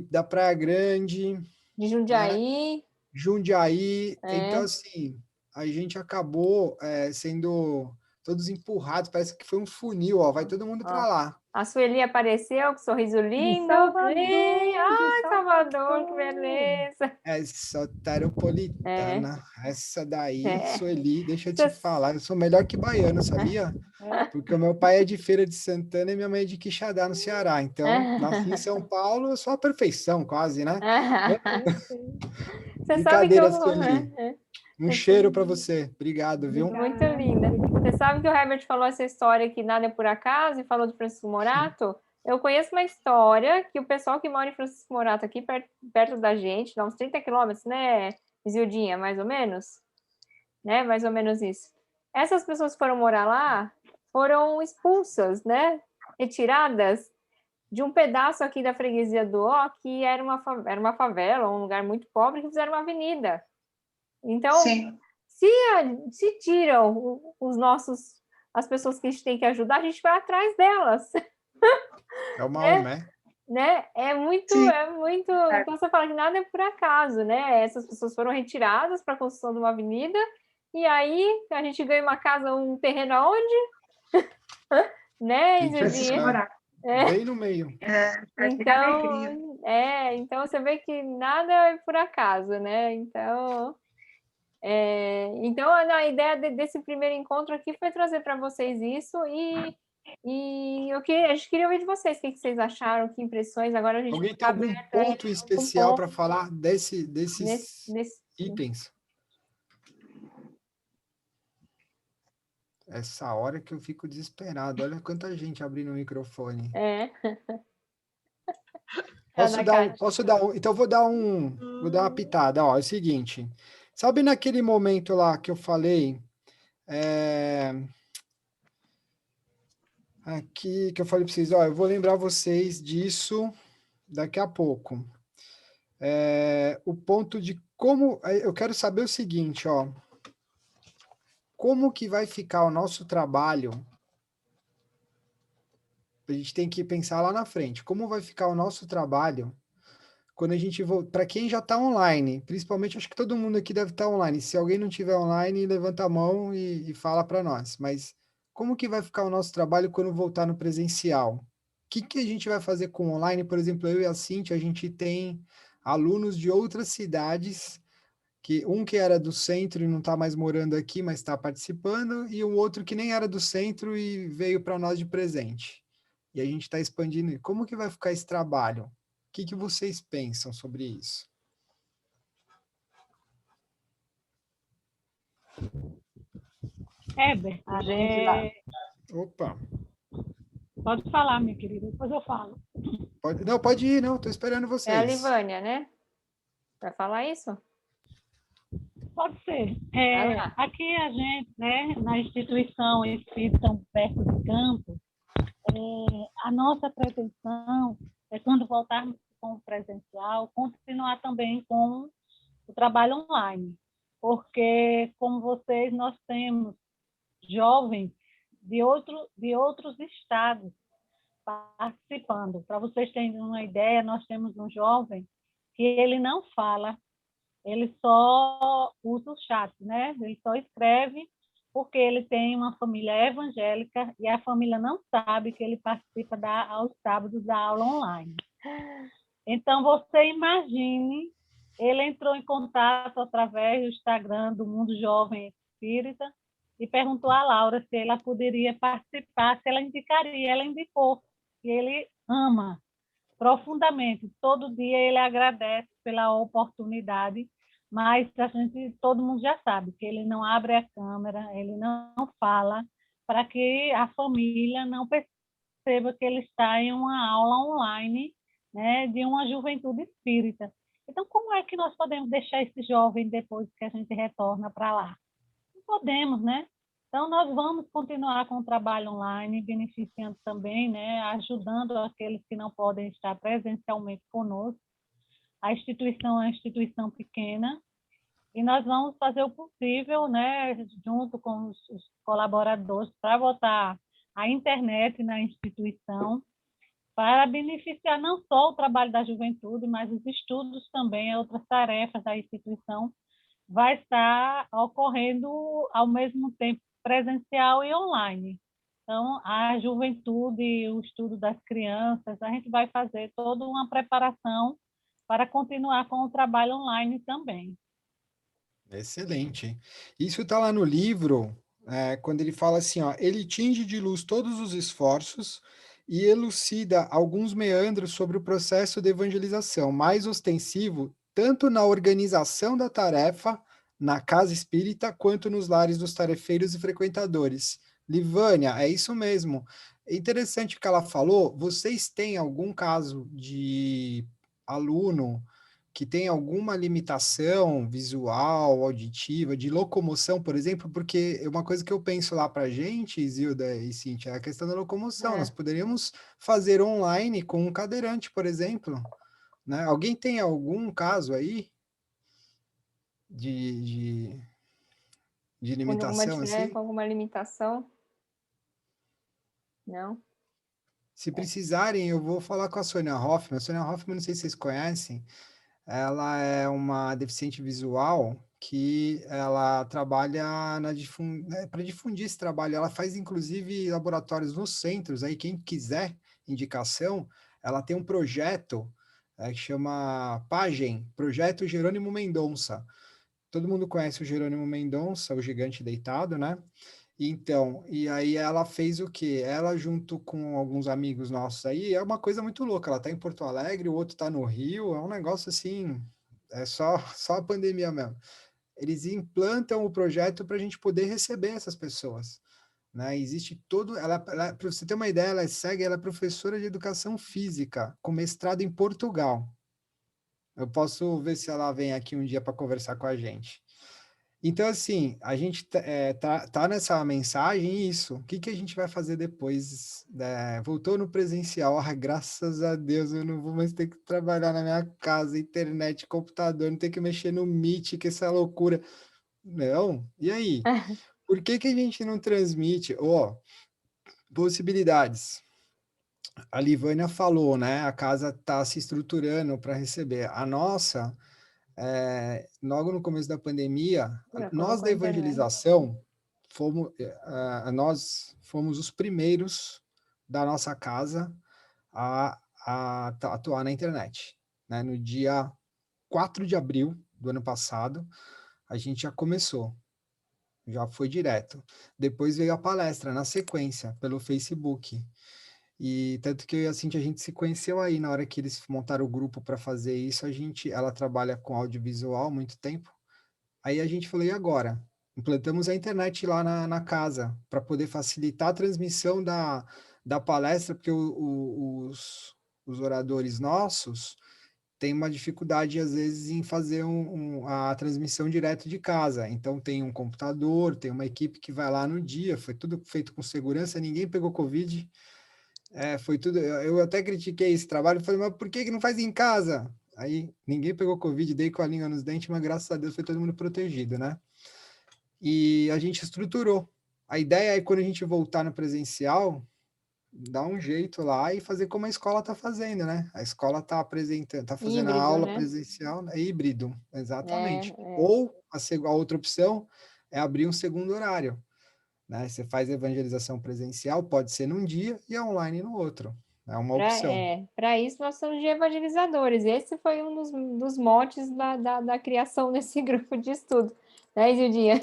da Praia Grande, de Jundiaí. Jundiaí. Então, assim, a gente acabou sendo todos empurrados, parece que foi um funil, ó, vai todo mundo para lá. A Sueli apareceu com sorriso lindo. Salvador, que beleza. Soteropolitana. Essa daí, Sueli, deixa eu te falar, eu sou melhor que baiano, sabia? Porque o meu pai é de Feira de Santana e minha mãe é de Quixadá, no Ceará. Então, nasci em São Paulo, eu sou a perfeição, quase, né? Você sabe que Sueli. Um cheiro para você. Obrigado, viu? Muito linda. Você sabe que o Herbert falou essa história que nada é por acaso e falou de Francisco Morato? Eu conheço uma história que o pessoal que mora em Francisco Morato, aqui perto da gente, dá uns 30 quilômetros, né, Isildinha, mais ou menos? Né? Mais ou menos isso. Essas pessoas que foram morar lá foram expulsas, né? Retiradas de um pedaço aqui da freguesia do Ó, que era uma favela, um lugar muito pobre, que fizeram uma avenida. Então, se tiram as pessoas que a gente tem que ajudar, a gente vai atrás delas. É o mal, né? É muito. Então você fala que nada é por acaso, né? Essas pessoas foram retiradas para a construção de uma avenida, e aí a gente ganha uma casa, um terreno aonde? Né, Isildinha? Bem no meio. Então você vê que nada é por acaso, né? Então a ideia desse primeiro encontro aqui foi trazer para vocês isso e a gente queria ouvir de vocês, o que vocês acharam, que impressões. Agora a gente alguém tem algum ponto especial para falar desses itens? Essa hora que eu fico desesperado. Olha quanta gente abrindo o microfone. Então vou dar uma pitada. Ó, é o seguinte. Sabe naquele momento lá que eu falei aqui que eu falei para vocês, ó, eu vou lembrar vocês disso daqui a pouco. O ponto de como eu quero saber o seguinte, ó. Como que vai ficar o nosso trabalho? A gente tem que pensar lá na frente. Como vai ficar o nosso trabalho quando a gente para quem já está online? Principalmente, acho que todo mundo aqui deve estar online. Se alguém não estiver online, levanta a mão e fala para nós. Mas como que vai ficar o nosso trabalho quando voltar no presencial? O que a gente vai fazer com online? Por exemplo, eu e a Cíntia, a gente tem alunos de outras cidades que era do centro e não está mais morando aqui, mas está participando, e o outro que nem era do centro e veio para nós de presente. E a gente está expandindo. Como que vai ficar esse trabalho? O que vocês pensam sobre isso? Herbert, Opa! Pode falar, minha querida, depois eu falo. Pode ir, estou esperando vocês. É a Livânia, né? Vai falar isso? Pode ser. Aqui a gente, né, na instituição Espírita Humberto de Campos, a nossa pretensão é, quando voltarmos com o presencial, continuar também com o trabalho online, porque, como vocês, nós temos jovens de outros estados participando. Para vocês terem uma ideia, nós temos um jovem que ele não fala, ele só usa o chat, né? Ele só escreve porque ele tem uma família evangélica e a família não sabe que ele participa aos sábados da aula online. Então, você imagine, ele entrou em contato através do Instagram do Mundo Jovem Espírita e perguntou a Laura se ela poderia participar, se ela indicaria. Ela indicou, e ele ama profundamente. Todo dia ele agradece pela oportunidade, mas todo mundo já sabe que ele não abre a câmera, ele não fala, para que a família não perceba que ele está em uma aula online, né, de uma juventude espírita. Então, como é que nós podemos deixar esse jovem depois que a gente retorna para lá? Não podemos, né? Então, nós vamos continuar com o trabalho online, beneficiando também, né, ajudando aqueles que não podem estar presencialmente conosco. A instituição é uma instituição pequena, e nós vamos fazer o possível, né, junto com os colaboradores, para botar a internet na instituição, para beneficiar não só o trabalho da juventude, mas os estudos também, outras tarefas da instituição, vai estar ocorrendo ao mesmo tempo presencial e online. Então, a juventude, o estudo das crianças, a gente vai fazer toda uma preparação para continuar com o trabalho online também. Excelente. Isso está lá no livro, quando ele fala assim, ó, ele tinge de luz todos os esforços e elucida alguns meandros sobre o processo de evangelização, mais ostensivo tanto na organização da tarefa, na casa espírita, quanto nos lares dos tarefeiros e frequentadores. Livânia, é isso mesmo. É interessante o que ela falou. Vocês têm algum caso de aluno que tem alguma limitação visual, auditiva, de locomoção, por exemplo? Porque uma coisa que eu penso lá para a gente, Zilda e Cíntia, é a questão da locomoção. Nós poderíamos fazer online com um cadeirante, por exemplo. Né? Alguém tem algum caso aí de limitação, assim? Com alguma limitação? Não? Se precisarem, eu vou falar com a Sônia Hoffman. A Sônia Hoffman, não sei se vocês conhecem, ela é uma deficiente visual que ela trabalha para difundir esse trabalho. Ela faz, inclusive, laboratórios nos centros. Aí, quem quiser indicação, ela tem um projeto que chama PAGEM, Projeto Jerônimo Mendonça. Todo mundo conhece o Jerônimo Mendonça, o gigante deitado, né? Então, e aí ela fez o quê? Ela, junto com alguns amigos nossos aí, é uma coisa muito louca. Ela tá em Porto Alegre, o outro tá no Rio, é um negócio assim, é só a pandemia mesmo. Eles implantam o projeto para a gente poder receber essas pessoas. Né? Existe todo. Para você ter uma ideia, ela é professora de educação física, com mestrado em Portugal. Eu posso ver se ela vem aqui um dia para conversar com a gente. Então, assim, a gente tá nessa mensagem, isso. O que a gente vai fazer depois? Voltou no presencial. Graças a Deus, eu não vou mais ter que trabalhar na minha casa, internet, computador, não ter que mexer no Meet, que essa loucura. Não, e aí? Por que a gente não transmite? Possibilidades. A Livânia falou, né? A casa está se estruturando para receber. A nossa... logo no começo da pandemia, nós da evangelização nós fomos os primeiros da nossa casa a atuar na internet. Né? No dia 4 de abril do ano passado, a gente já começou, já foi direto. Depois veio a palestra na sequência, pelo Facebook. E tanto que eu e a Cintia, a gente se conheceu aí na hora que eles montaram o grupo para fazer isso. Ela trabalha com audiovisual há muito tempo. Aí a gente falou, e agora? Implantamos a internet lá na casa para poder facilitar a transmissão da palestra, porque os oradores nossos têm uma dificuldade, às vezes, em fazer a transmissão direto de casa. Então, tem um computador, tem uma equipe que vai lá no dia, foi tudo feito com segurança, ninguém pegou Covid. Foi tudo. Eu até critiquei esse trabalho, falei, mas por que não faz em casa? Aí ninguém pegou Covid, dei com a língua nos dentes, mas graças a Deus foi todo mundo protegido, né? E a gente estruturou. A ideia é quando a gente voltar no presencial, dar um jeito lá e fazer como a escola está fazendo, né? A escola está apresentando, está fazendo híbrido, a aula né? presencial, é híbrido, exatamente. Ou a outra opção é abrir um segundo horário. Né? Você faz a evangelização presencial, pode ser num dia e online no outro. É uma opção. Para isso, nós somos de evangelizadores. Esse foi um dos motes da criação desse grupo de estudo. Né, Zildinha?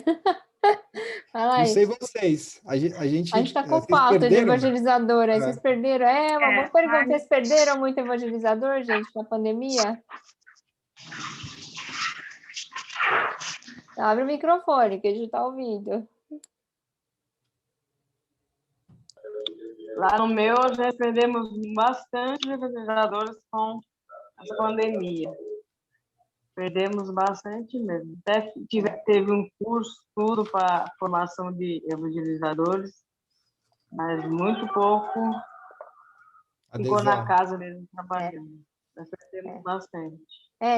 Não sei vocês. A gente está com falta de evangelizador. Aí vocês perderam? Uma boa pergunta. Vocês perderam muito evangelizador, gente, na pandemia? Abre o microfone, que a gente está ouvindo. Lá no meu, já perdemos bastante evangelizadores com a pandemia. Perdemos bastante mesmo. Até teve um curso tudo para formação de evangelizadores, mas muito pouco ficou na casa mesmo trabalhando. Nós perdemos bastante.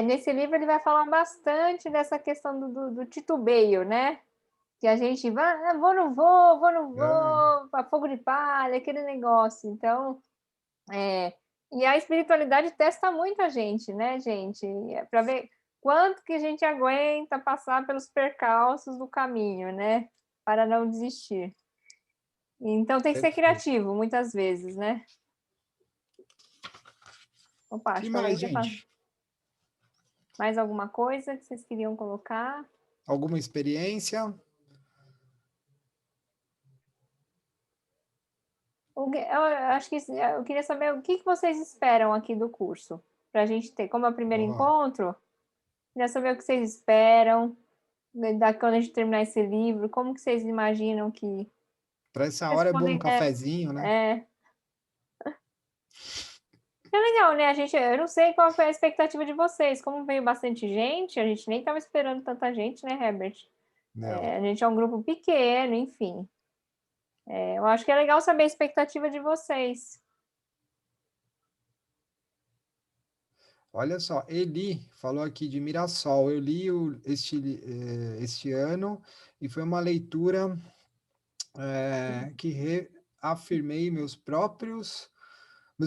Nesse livro ele vai falar bastante dessa questão do titubeio, né? Que a gente vai, vou, não vou, a fogo de palha, aquele negócio. Então, e a espiritualidade testa muito a gente, né, gente? Para ver quanto que a gente aguenta passar pelos percalços do caminho, né? Para não desistir. Então, tem que ser criativo, muitas vezes, né? Opa, que mais, gente? Mais alguma coisa que vocês queriam colocar? Alguma experiência? Eu acho que eu queria saber o que vocês esperam aqui do curso, para a gente ter, como é o primeiro encontro, queria saber o que vocês esperam, quando a gente terminar esse livro, como que vocês imaginam que... Para essa hora é bom um cafezinho, né? É legal, né? Eu não sei qual foi a expectativa de vocês, como veio bastante gente, a gente nem estava esperando tanta gente, né, Herbert? A gente é um grupo pequeno, enfim. Eu acho que é legal saber a expectativa de vocês. Olha só, Eli falou aqui de Mirassol. Eu li este ano e foi uma leitura que reafirmei meus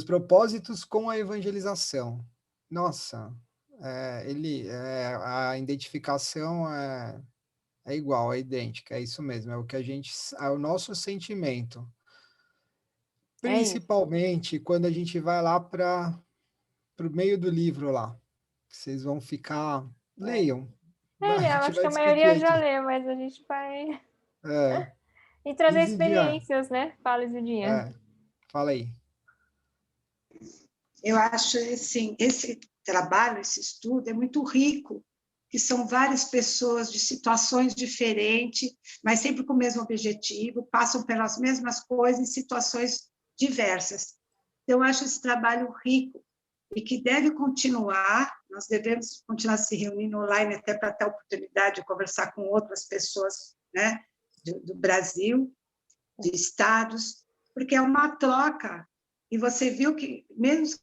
propósitos com a evangelização. Nossa, a identificação é igual, é idêntica, é isso mesmo, é o que é o nosso sentimento. Principalmente quando a gente vai lá para o meio do livro lá. Vocês vão ficar... Leiam. Eu acho que a maioria já lê, mas a gente vai... E trazer experiências, né? Fala, Zildinha. Fala aí. Eu acho, assim, esse trabalho, esse estudo é muito rico, que são várias pessoas de situações diferentes, mas sempre com o mesmo objetivo, passam pelas mesmas coisas em situações diversas. Então, eu acho esse trabalho rico e que deve continuar, nós devemos continuar se reunindo online até para ter a oportunidade de conversar com outras pessoas, né, do Brasil, de estados, porque é uma troca, e você viu que mesmo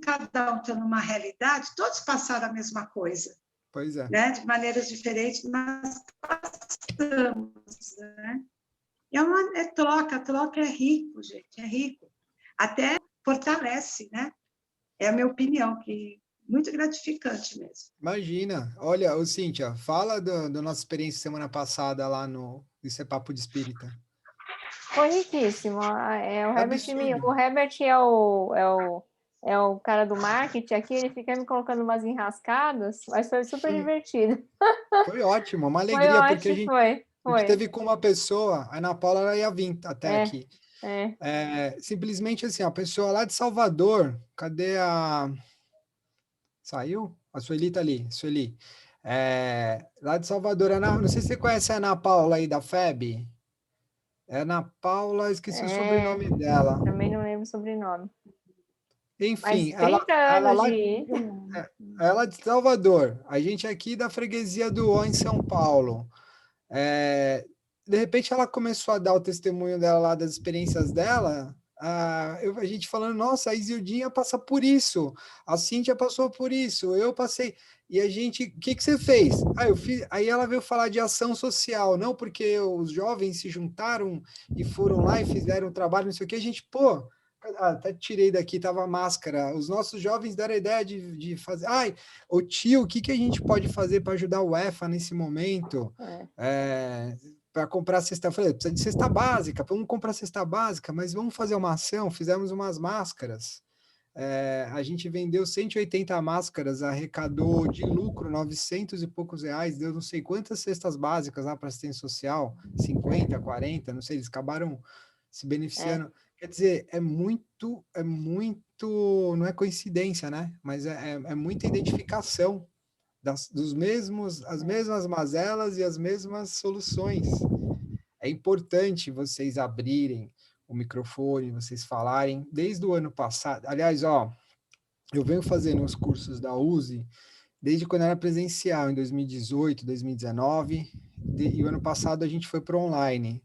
cada um tendo uma realidade, todos passaram a mesma coisa. Pois é. Né? De maneiras diferentes, mas passamos. Né? Troca é rico, gente, é rico. Até fortalece, né? É a minha opinião, que muito gratificante mesmo. Imagina. Olha, Cíntia, fala da nossa experiência semana passada lá no Isso é Papo de Espírita. Foi riquíssimo. O Herbert é o cara do marketing aqui, ele fica me colocando umas enrascadas, mas foi super divertido. Foi ótimo, uma alegria, porque a gente teve com uma pessoa, a Ana Paula ela ia vir até aqui. Simplesmente assim, a pessoa lá de Salvador, cadê a... Saiu? A Sueli tá ali, Sueli. Lá de Salvador, não sei se você conhece a Ana Paula aí da FEB. É Ana Paula, esqueci o sobrenome dela. Também não lembro o sobrenome. Enfim, ela de Salvador, a gente aqui da freguesia do O em São Paulo. De repente ela começou a dar o testemunho dela lá das experiências dela, a gente falando, nossa, a Isildinha passa por isso, a Cíntia passou por isso, eu passei, e a gente, o que você fez? Eu fiz, aí ela veio falar de ação social, não porque os jovens se juntaram e foram lá e fizeram um trabalho, não sei o que, a gente, até tirei daqui, tava a máscara. Os nossos jovens deram a ideia de fazer. Ô tio, o que a gente pode fazer para ajudar o EFA nesse momento? Para comprar cesta. Eu falei, precisa de cesta básica, vamos comprar cesta básica, mas vamos fazer uma ação. Fizemos umas máscaras. A gente vendeu 180 máscaras, arrecadou de lucro 900 e poucos reais, deu não sei quantas cestas básicas lá para assistência social, 50, 40, não sei, eles acabaram se beneficiando. Quer dizer, é muito, não é coincidência, né? Mas é muita identificação as mesmas mazelas e as mesmas soluções. é importante vocês abrirem o microfone, vocês falarem. Desde o ano passado, aliás, ó, eu venho fazendo os cursos da USE desde quando era presencial, em 2018, 2019, e o ano passado a gente foi para online.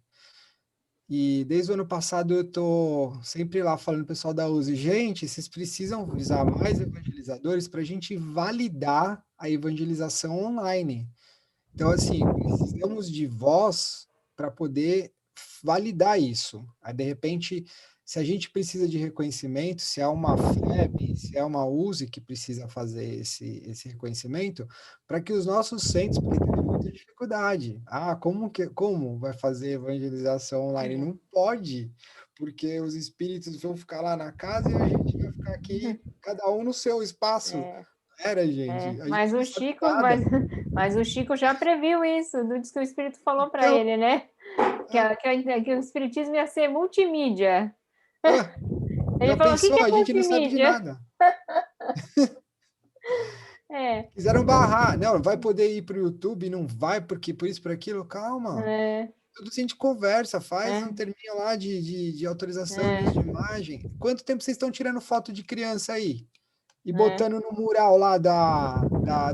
E desde o ano passado eu estou sempre lá falando para o pessoal da USE, gente, vocês precisam usar mais evangelizadores para a gente validar a evangelização online. Então, assim, precisamos de voz para poder validar isso. Aí, de repente, se a gente precisa de reconhecimento, se é uma FEB, se é uma USE que precisa fazer esse reconhecimento, para que os nossos centros, porque tem muita dificuldade. Ah, como vai fazer evangelização online? Não pode, porque os espíritos vão ficar lá na casa e a gente vai ficar aqui, cada um no seu espaço. Gente. Mas o Chico, mas o Chico já previu isso, diz que o Espírito falou para ele, né? Que o Espiritismo ia ser multimídia. Ele falou, pensou? O que é a gente não sabe de nada. Quiseram barrar. Não, vai poder ir para o YouTube, não vai, porque por isso, por aquilo. Calma. Tudo assim a gente conversa, faz um terminho lá de autorização de imagem. Quanto tempo vocês estão tirando foto de criança aí? E botando no mural lá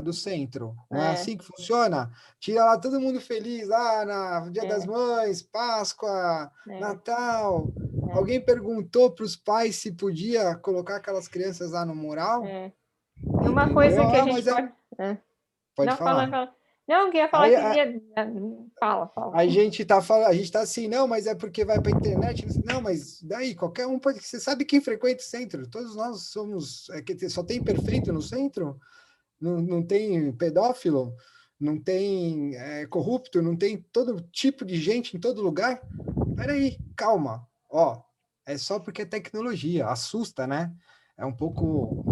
do centro. Não é assim que funciona? Tira lá todo mundo feliz, lá no Dia das Mães, Páscoa, Natal. Alguém perguntou para os pais se podia colocar aquelas crianças lá no mural? Uma coisa que a gente pode falar. Fala. Não, eu queria falar Fala. A gente tá assim, não, mas é porque vai para a internet. Não, mas daí, qualquer um pode... Você sabe quem frequenta o centro? Todos nós somos... só tem perfeito no centro? Não tem pedófilo? Não tem corrupto? Não tem todo tipo de gente em todo lugar? Peraí, calma. Ó, é só porque é tecnologia. Assusta, né? É um pouco...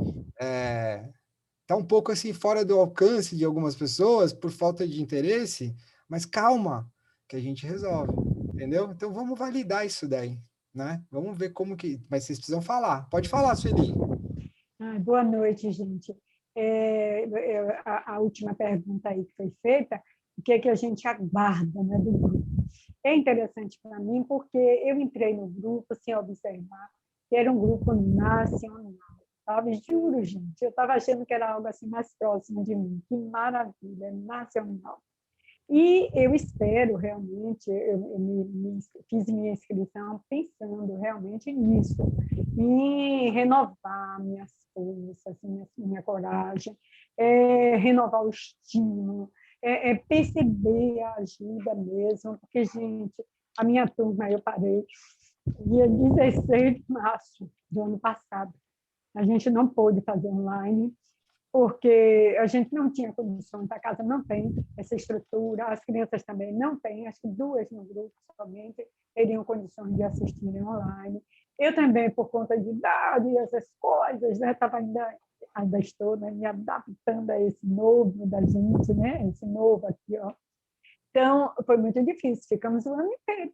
Tá um pouco assim fora do alcance de algumas pessoas por falta de interesse, mas calma, que a gente resolve, entendeu? Então vamos validar isso daí, né? Vamos ver como que... Mas vocês precisam falar. Pode falar, Sueli. Boa noite, gente. A última pergunta aí que foi feita, o que é que a gente aguarda, né, do grupo? É interessante para mim, porque eu entrei no grupo sem observar que era um grupo nacional. Sabe? Juro, gente, eu estava achando que era algo assim mais próximo de mim. Que maravilha, nacional. E eu espero realmente, eu fiz minha inscrição pensando realmente nisso, em renovar minhas forças, minha coragem, renovar o estímulo, perceber a ajuda mesmo, porque, gente, a minha turma eu parei dia 16 de março do ano passado. A gente não pôde fazer online, porque a gente não tinha condições, a casa não tem essa estrutura, as crianças também não têm, acho que 2 no grupo somente teriam condições de assistirem online. Eu também, por conta de idade e essas coisas, estava ainda estou, né, me adaptando a esse novo da gente, né, esse novo aqui, ó. Então, foi muito difícil, ficamos o ano inteiro.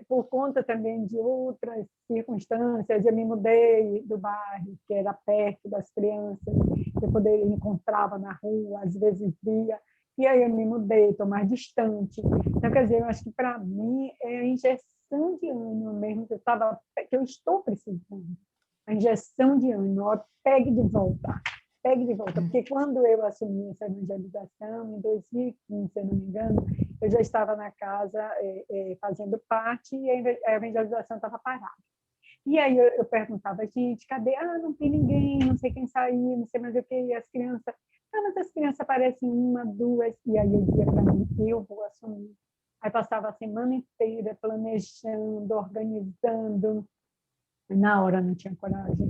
Por conta também de outras circunstâncias, eu me mudei do bairro, que era perto das crianças, eu encontrava na rua, às vezes via, e aí eu me mudei, estou mais distante. Então, quer dizer, eu acho que para mim é a injeção de ânimo mesmo que eu estou precisando, a injeção de ânimo, ó, pegue de volta, porque quando eu assumi essa evangelização, em 2015, se eu não me engano, eu já estava na casa fazendo parte e a evangelização estava parada. E aí eu perguntava, gente, cadê? Não tem ninguém, não sei quem saiu, não sei mais o que, e as crianças... mas as crianças aparecem 1, 2, e aí eu dizia para mim, eu vou assumir. Aí passava a semana inteira planejando, organizando, na hora não tinha coragem.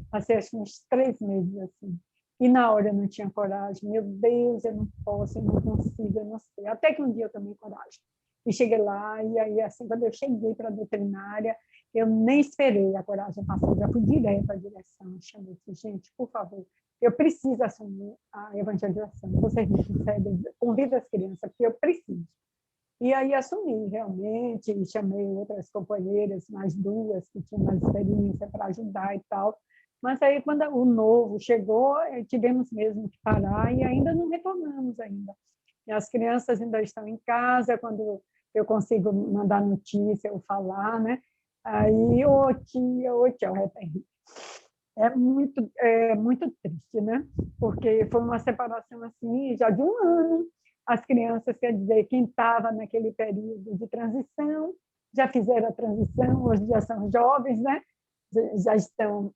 Passei acho uns 3 meses assim. E na hora eu não tinha coragem. Meu Deus, eu não posso, eu não consigo, eu não sei. Até que um dia eu tomei coragem. E cheguei lá, e aí, assim, quando eu cheguei para a doutrinária, eu nem esperei a coragem passar, já fui direto à direção. Chamei e disse, gente, por favor, eu preciso assumir a evangelização. Vocês me concedem, convido as crianças, porque eu preciso. E aí assumi, realmente, e chamei outras companheiras, mais 2, que tinham mais experiência para ajudar e tal. Mas aí, quando o novo chegou, tivemos mesmo que parar e ainda não retornamos ainda. as crianças ainda estão em casa, quando eu consigo mandar notícia ou falar, né? Aí, ô tia, é muito triste, né? Porque foi uma separação assim, já de um ano. As crianças, quer dizer, quem estava naquele período de transição, já fizeram a transição, hoje já são jovens, né? Já estão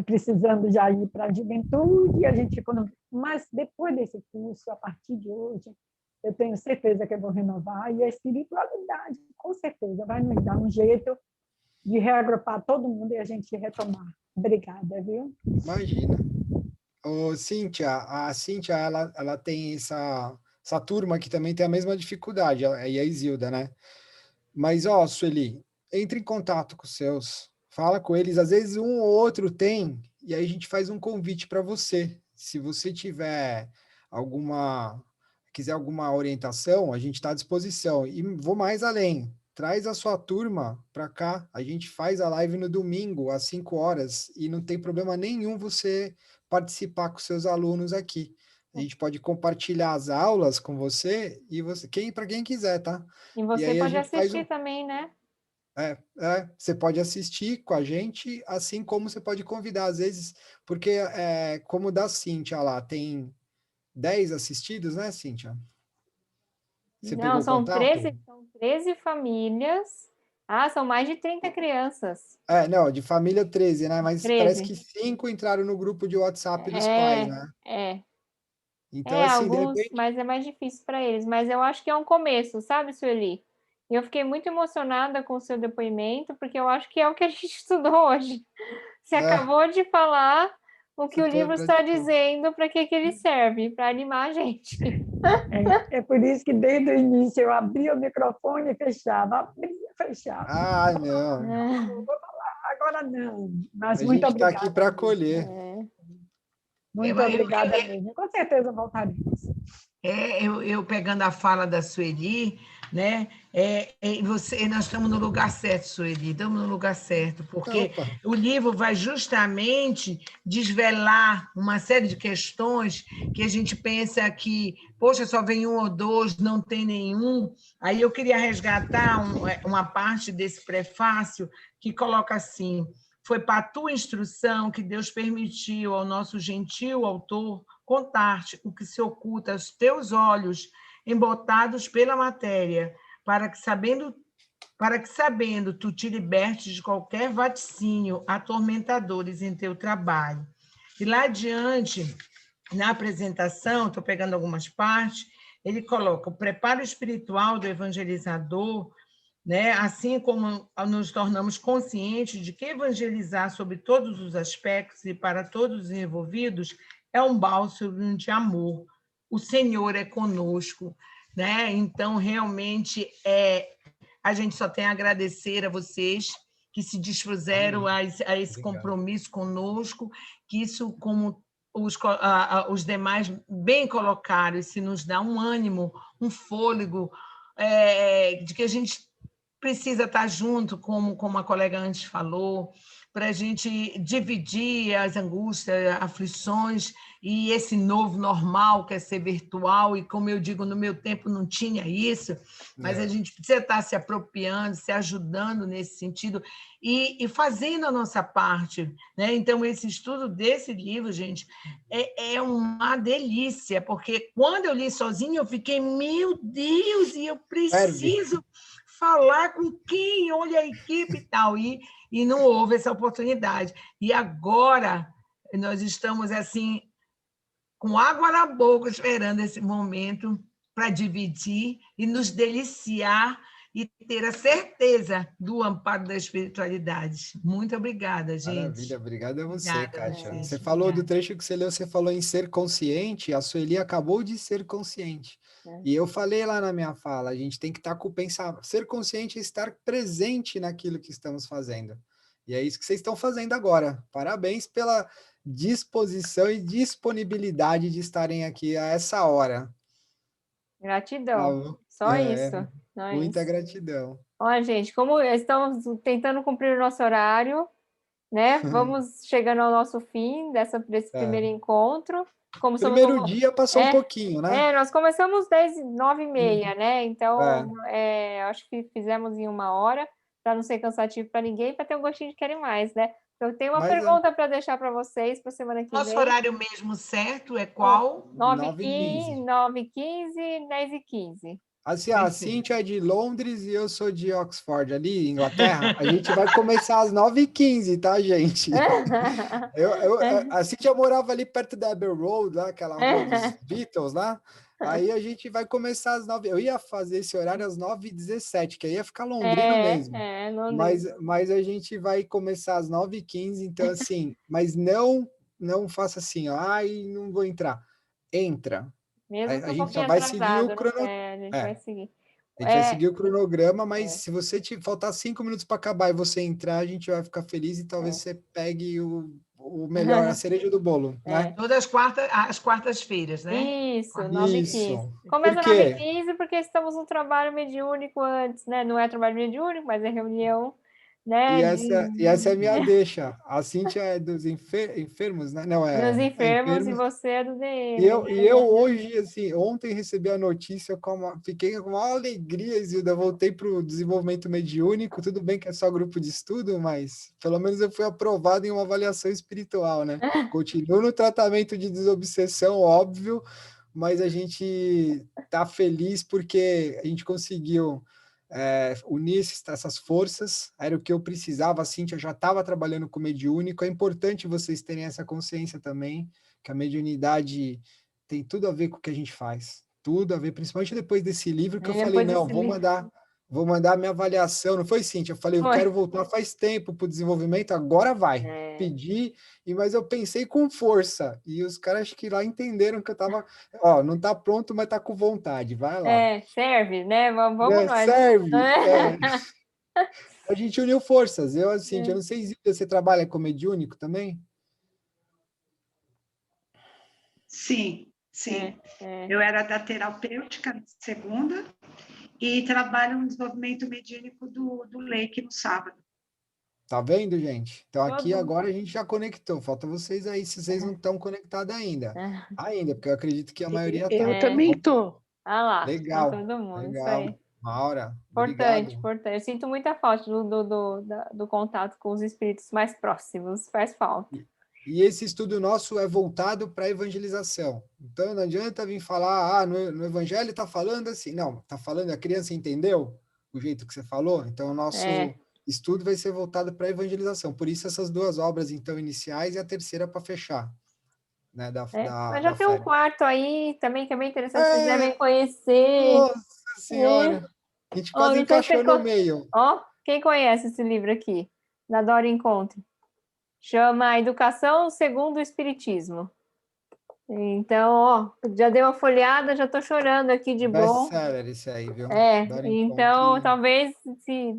precisando já ir para a juventude, a gente mas depois desse curso, a partir de hoje, eu tenho certeza que eu vou renovar, e a espiritualidade, com certeza, vai nos dar um jeito de reagrupar todo mundo e a gente retomar. Obrigada, viu? Imagina. Ô, Cíntia, a Cíntia, ela tem essa turma que também tem a mesma dificuldade, e a Isilda, né? Mas, ó, Sueli, entre em contato com os seus, fala com eles, às vezes um ou outro tem, e aí a gente faz um convite para você. Se você tiver quiser alguma orientação, a gente está à disposição. E vou mais além, traz a sua turma para cá, a gente faz a live no domingo, às 5 horas, e não tem problema nenhum você participar com seus alunos aqui. A gente pode compartilhar as aulas com você e para quem quiser, tá? E você aí pode assistir também, né? Você pode assistir com a gente, assim como você pode convidar, às vezes, porque como da Cíntia lá, tem 10 assistidos, né, Cíntia? Você Não, pegou são contato? 13 famílias. Ah, são mais de 30 crianças. Não, de família 13, né? Mas parece 13. que 5 entraram no grupo de WhatsApp dos pais, né? Então, assim, de Alguns, repente... mas é mais difícil para eles. Mas eu acho que é um começo, sabe, Sueli? E eu fiquei muito emocionada com o seu depoimento, porque eu acho que é o que a gente estudou hoje. Você acabou de falar o que o livro está dizendo, para que ele serve, para animar a gente. É por isso que desde o início eu abria o microfone e fechava, abria e fechava. Ah, não. Não vou falar agora não, mas A muito gente está obrigada. aqui para acolher. Muito obrigada mesmo. Com certeza voltaremos. Eu pegando a fala da Sueli, né? Nós estamos no lugar certo, Sueli, estamos no lugar certo, porque o livro vai justamente desvelar uma série de questões que a gente pensa que, poxa, só vem um ou dois, não tem nenhum. Aí eu queria resgatar uma parte desse prefácio que coloca assim: foi para a tua instrução que Deus permitiu ao nosso gentil autor contar-te o que se oculta aos teus olhos, embotados pela matéria, para que sabendo tu te libertes de qualquer vaticínio atormentadores em teu trabalho. E lá adiante, na apresentação, estou pegando algumas partes, ele coloca o preparo espiritual do evangelizador, né? Assim como nos tornamos conscientes de que evangelizar sobre todos os aspectos e para todos os envolvidos é um bálsamo de amor. O Senhor é conosco, né? Então, realmente, a gente só tem a agradecer a vocês que se dispuseram a esse compromisso conosco, que isso, como os demais bem colocaram, isso nos dá um ânimo, um fôlego, de que a gente precisa estar junto, como a colega antes falou, para a gente dividir as angústias, aflições e esse novo normal que é ser virtual, e como eu digo, no meu tempo não tinha isso, mas a gente precisa estar se apropriando, se ajudando nesse sentido e fazendo a nossa parte, né? Então, esse estudo desse livro, gente, é uma delícia, porque quando eu li sozinha, eu fiquei, meu Deus, e eu preciso falar com quem, olha a equipe e tal, e não houve essa oportunidade. E agora nós estamos assim, com água na boca, esperando esse momento para dividir e nos deliciar e ter a certeza do amparo da espiritualidade. Muito obrigada, gente. Maravilha, obrigada a você, Kátia. Vocês. Você falou do trecho que você leu, você falou em ser consciente, a Sueli acabou de ser consciente. E eu falei lá na minha fala, a gente tem que estar com o pensamento, ser consciente é estar presente naquilo que estamos fazendo. E é isso que vocês estão fazendo agora. Parabéns pela disposição e disponibilidade de estarem aqui a essa hora. Gratidão. Só isso. Muita gratidão. Olha, gente, como estamos tentando cumprir o nosso horário, né? Vamos chegando ao nosso fim desse primeiro encontro. como primeiro dia passou um pouquinho, né? Nós começamos 9h30, né? Então, acho que fizemos em 1 hora, para não ser cansativo para ninguém, para ter um gostinho de querer mais, né? Eu tenho uma pergunta para deixar para vocês para semana que vem. Nosso horário mesmo certo é qual? 9h15, 10h15. Assim, a Cíntia é de Londres e eu sou de Oxford, ali, Inglaterra. A gente vai começar às 9h15, tá, gente? A Cíntia morava ali perto da Abbey Road, lá, aquela rua dos Beatles lá. Aí a gente vai começar às 9h. Eu ia fazer esse horário às 9h17, que aí ia ficar londrino mesmo. Mas a gente vai começar às 9h15, então assim, mas não faça assim, ó, ai, não vou entrar. Entra. Mesmo A gente já vai seguir o cronograma. A gente vai seguir. A gente vai seguir o cronograma, mas se você faltar 5 minutos para acabar e você entrar, a gente vai ficar feliz e talvez você pegue o melhor, a cereja do bolo, né? Todas as quartas-feiras, né? Isso, 9h15. Começa 9h15 porque estamos no trabalho mediúnico antes, né? Não é trabalho mediúnico, mas é reunião, né? E essa é a minha deixa. A Cíntia é dos enfermos, né? Não, dos enfermos e você é do DM. E eu hoje, assim, ontem recebi a notícia, fiquei com uma alegria, Isilda, voltei para o desenvolvimento mediúnico, tudo bem que é só grupo de estudo, mas pelo menos eu fui aprovado em uma avaliação espiritual, né? Continuo no tratamento de desobsessão, óbvio, mas a gente tá feliz porque a gente conseguiu unir essas forças, era o que eu precisava, a Cíntia já estava trabalhando com mediúnico, é importante vocês terem essa consciência também, que a mediunidade tem tudo a ver com o que a gente faz, tudo a ver, principalmente depois desse livro que eu falei, não, vou mandar a minha avaliação, não foi, Cíntia? Eu falei, eu quero voltar faz tempo para o desenvolvimento, agora vai, pedi, mas eu pensei com força, e os caras acho que lá entenderam que eu tava, não tá pronto, mas tá com vontade, vai lá. Serve, né? Vamos nós. Serve, A gente uniu forças, Cíntia, eu não sei se você trabalha com mediúnico também? Sim. Eu era da terapêutica na segunda e trabalho no desenvolvimento mediúnico do Leike no sábado. Tá vendo, gente? Então aqui agora a gente já conectou. Falta vocês aí, se vocês não estão conectados ainda. Porque eu acredito que a maioria tá. Eu também tô. Ah lá, legal. Todo mundo, legal. Isso aí. Maura, importante. Eu sinto muita falta do contato com os espíritos mais próximos, faz falta. E esse estudo nosso é voltado para a evangelização. Então, não adianta vir falar, no evangelho está falando assim. Não, está falando, a criança entendeu o jeito que você falou? Então, o nosso estudo vai ser voltado para a evangelização. Por isso, essas 2 obras, então, iniciais e a terceira para fechar. Né, mas já tem um quarto aí também, que é bem interessante, vocês devem conhecer. Nossa Senhora! A gente quase encaixou no meio. Quem conhece esse livro aqui? Da Dora Encontro. Chama Educação segundo o Espiritismo. Então, já dei uma folhada, já estou chorando aqui de bom. Best-seller isso aí, viu? Então, talvez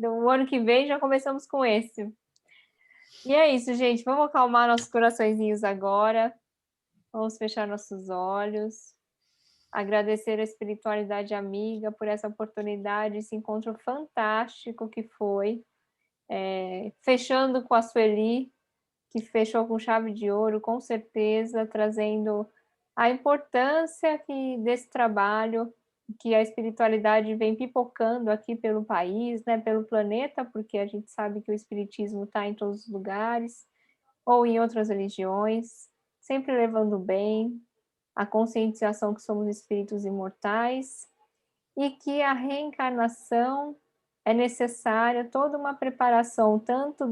o ano que vem já começamos com esse. E é isso, gente. Vamos acalmar nossos coraçõezinhos agora. Vamos fechar nossos olhos. Agradecer a espiritualidade amiga por essa oportunidade, esse encontro fantástico que foi. Fechando com a Sueli, que fechou com chave de ouro, com certeza, trazendo a importância desse trabalho, que a espiritualidade vem pipocando aqui pelo país, né, pelo planeta, porque a gente sabe que o espiritismo está em todos os lugares, ou em outras religiões, sempre levando bem, a conscientização que somos espíritos imortais, e que a reencarnação é necessária, toda uma preparação, tanto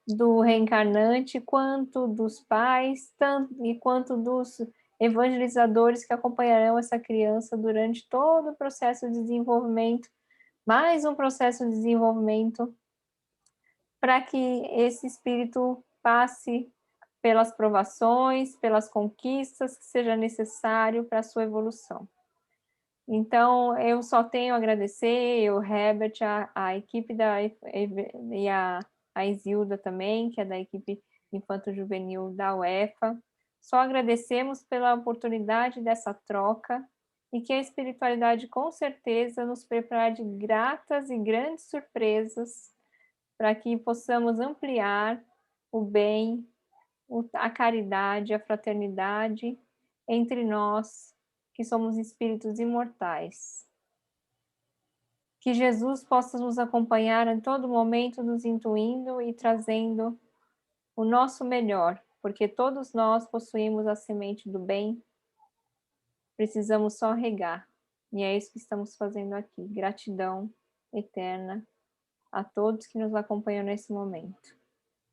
do reencarnante, quanto dos pais, quanto dos evangelizadores que acompanharão essa criança durante todo o processo de desenvolvimento, mais um processo de desenvolvimento, para que esse espírito passe pelas provações, pelas conquistas que seja necessário para a sua evolução. Então, eu só tenho a agradecer, Herbert, a equipe e a Isilda também, que é da equipe Infanto-Juvenil da UEFA. Só agradecemos pela oportunidade dessa troca e que a espiritualidade, com certeza, nos prepare de gratas e grandes surpresas para que possamos ampliar o bem, a caridade, a fraternidade entre nós, que somos espíritos imortais. Que Jesus possa nos acompanhar em todo momento, nos intuindo e trazendo o nosso melhor, porque todos nós possuímos a semente do bem, precisamos só regar. E é isso que estamos fazendo aqui. Gratidão eterna a todos que nos acompanham nesse momento.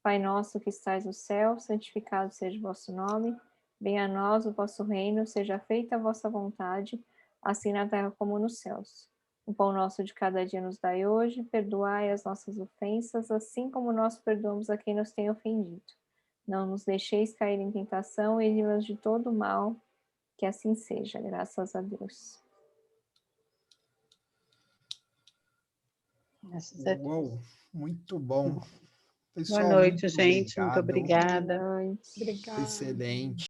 Pai nosso que estais no céu, santificado seja o vosso nome. Venha a nós o vosso reino, seja feita a vossa vontade, assim na terra como nos céus. O pão nosso de cada dia nos dai hoje, perdoai as nossas ofensas, assim como nós perdoamos a quem nos tem ofendido. Não nos deixeis cair em tentação e livrai-nos de todo o mal, que assim seja, graças a Deus. Uou, muito bom. Pessoal, Boa noite, muito gente. Muito obrigado. obrigada. Boa noite. Obrigada. Excelente.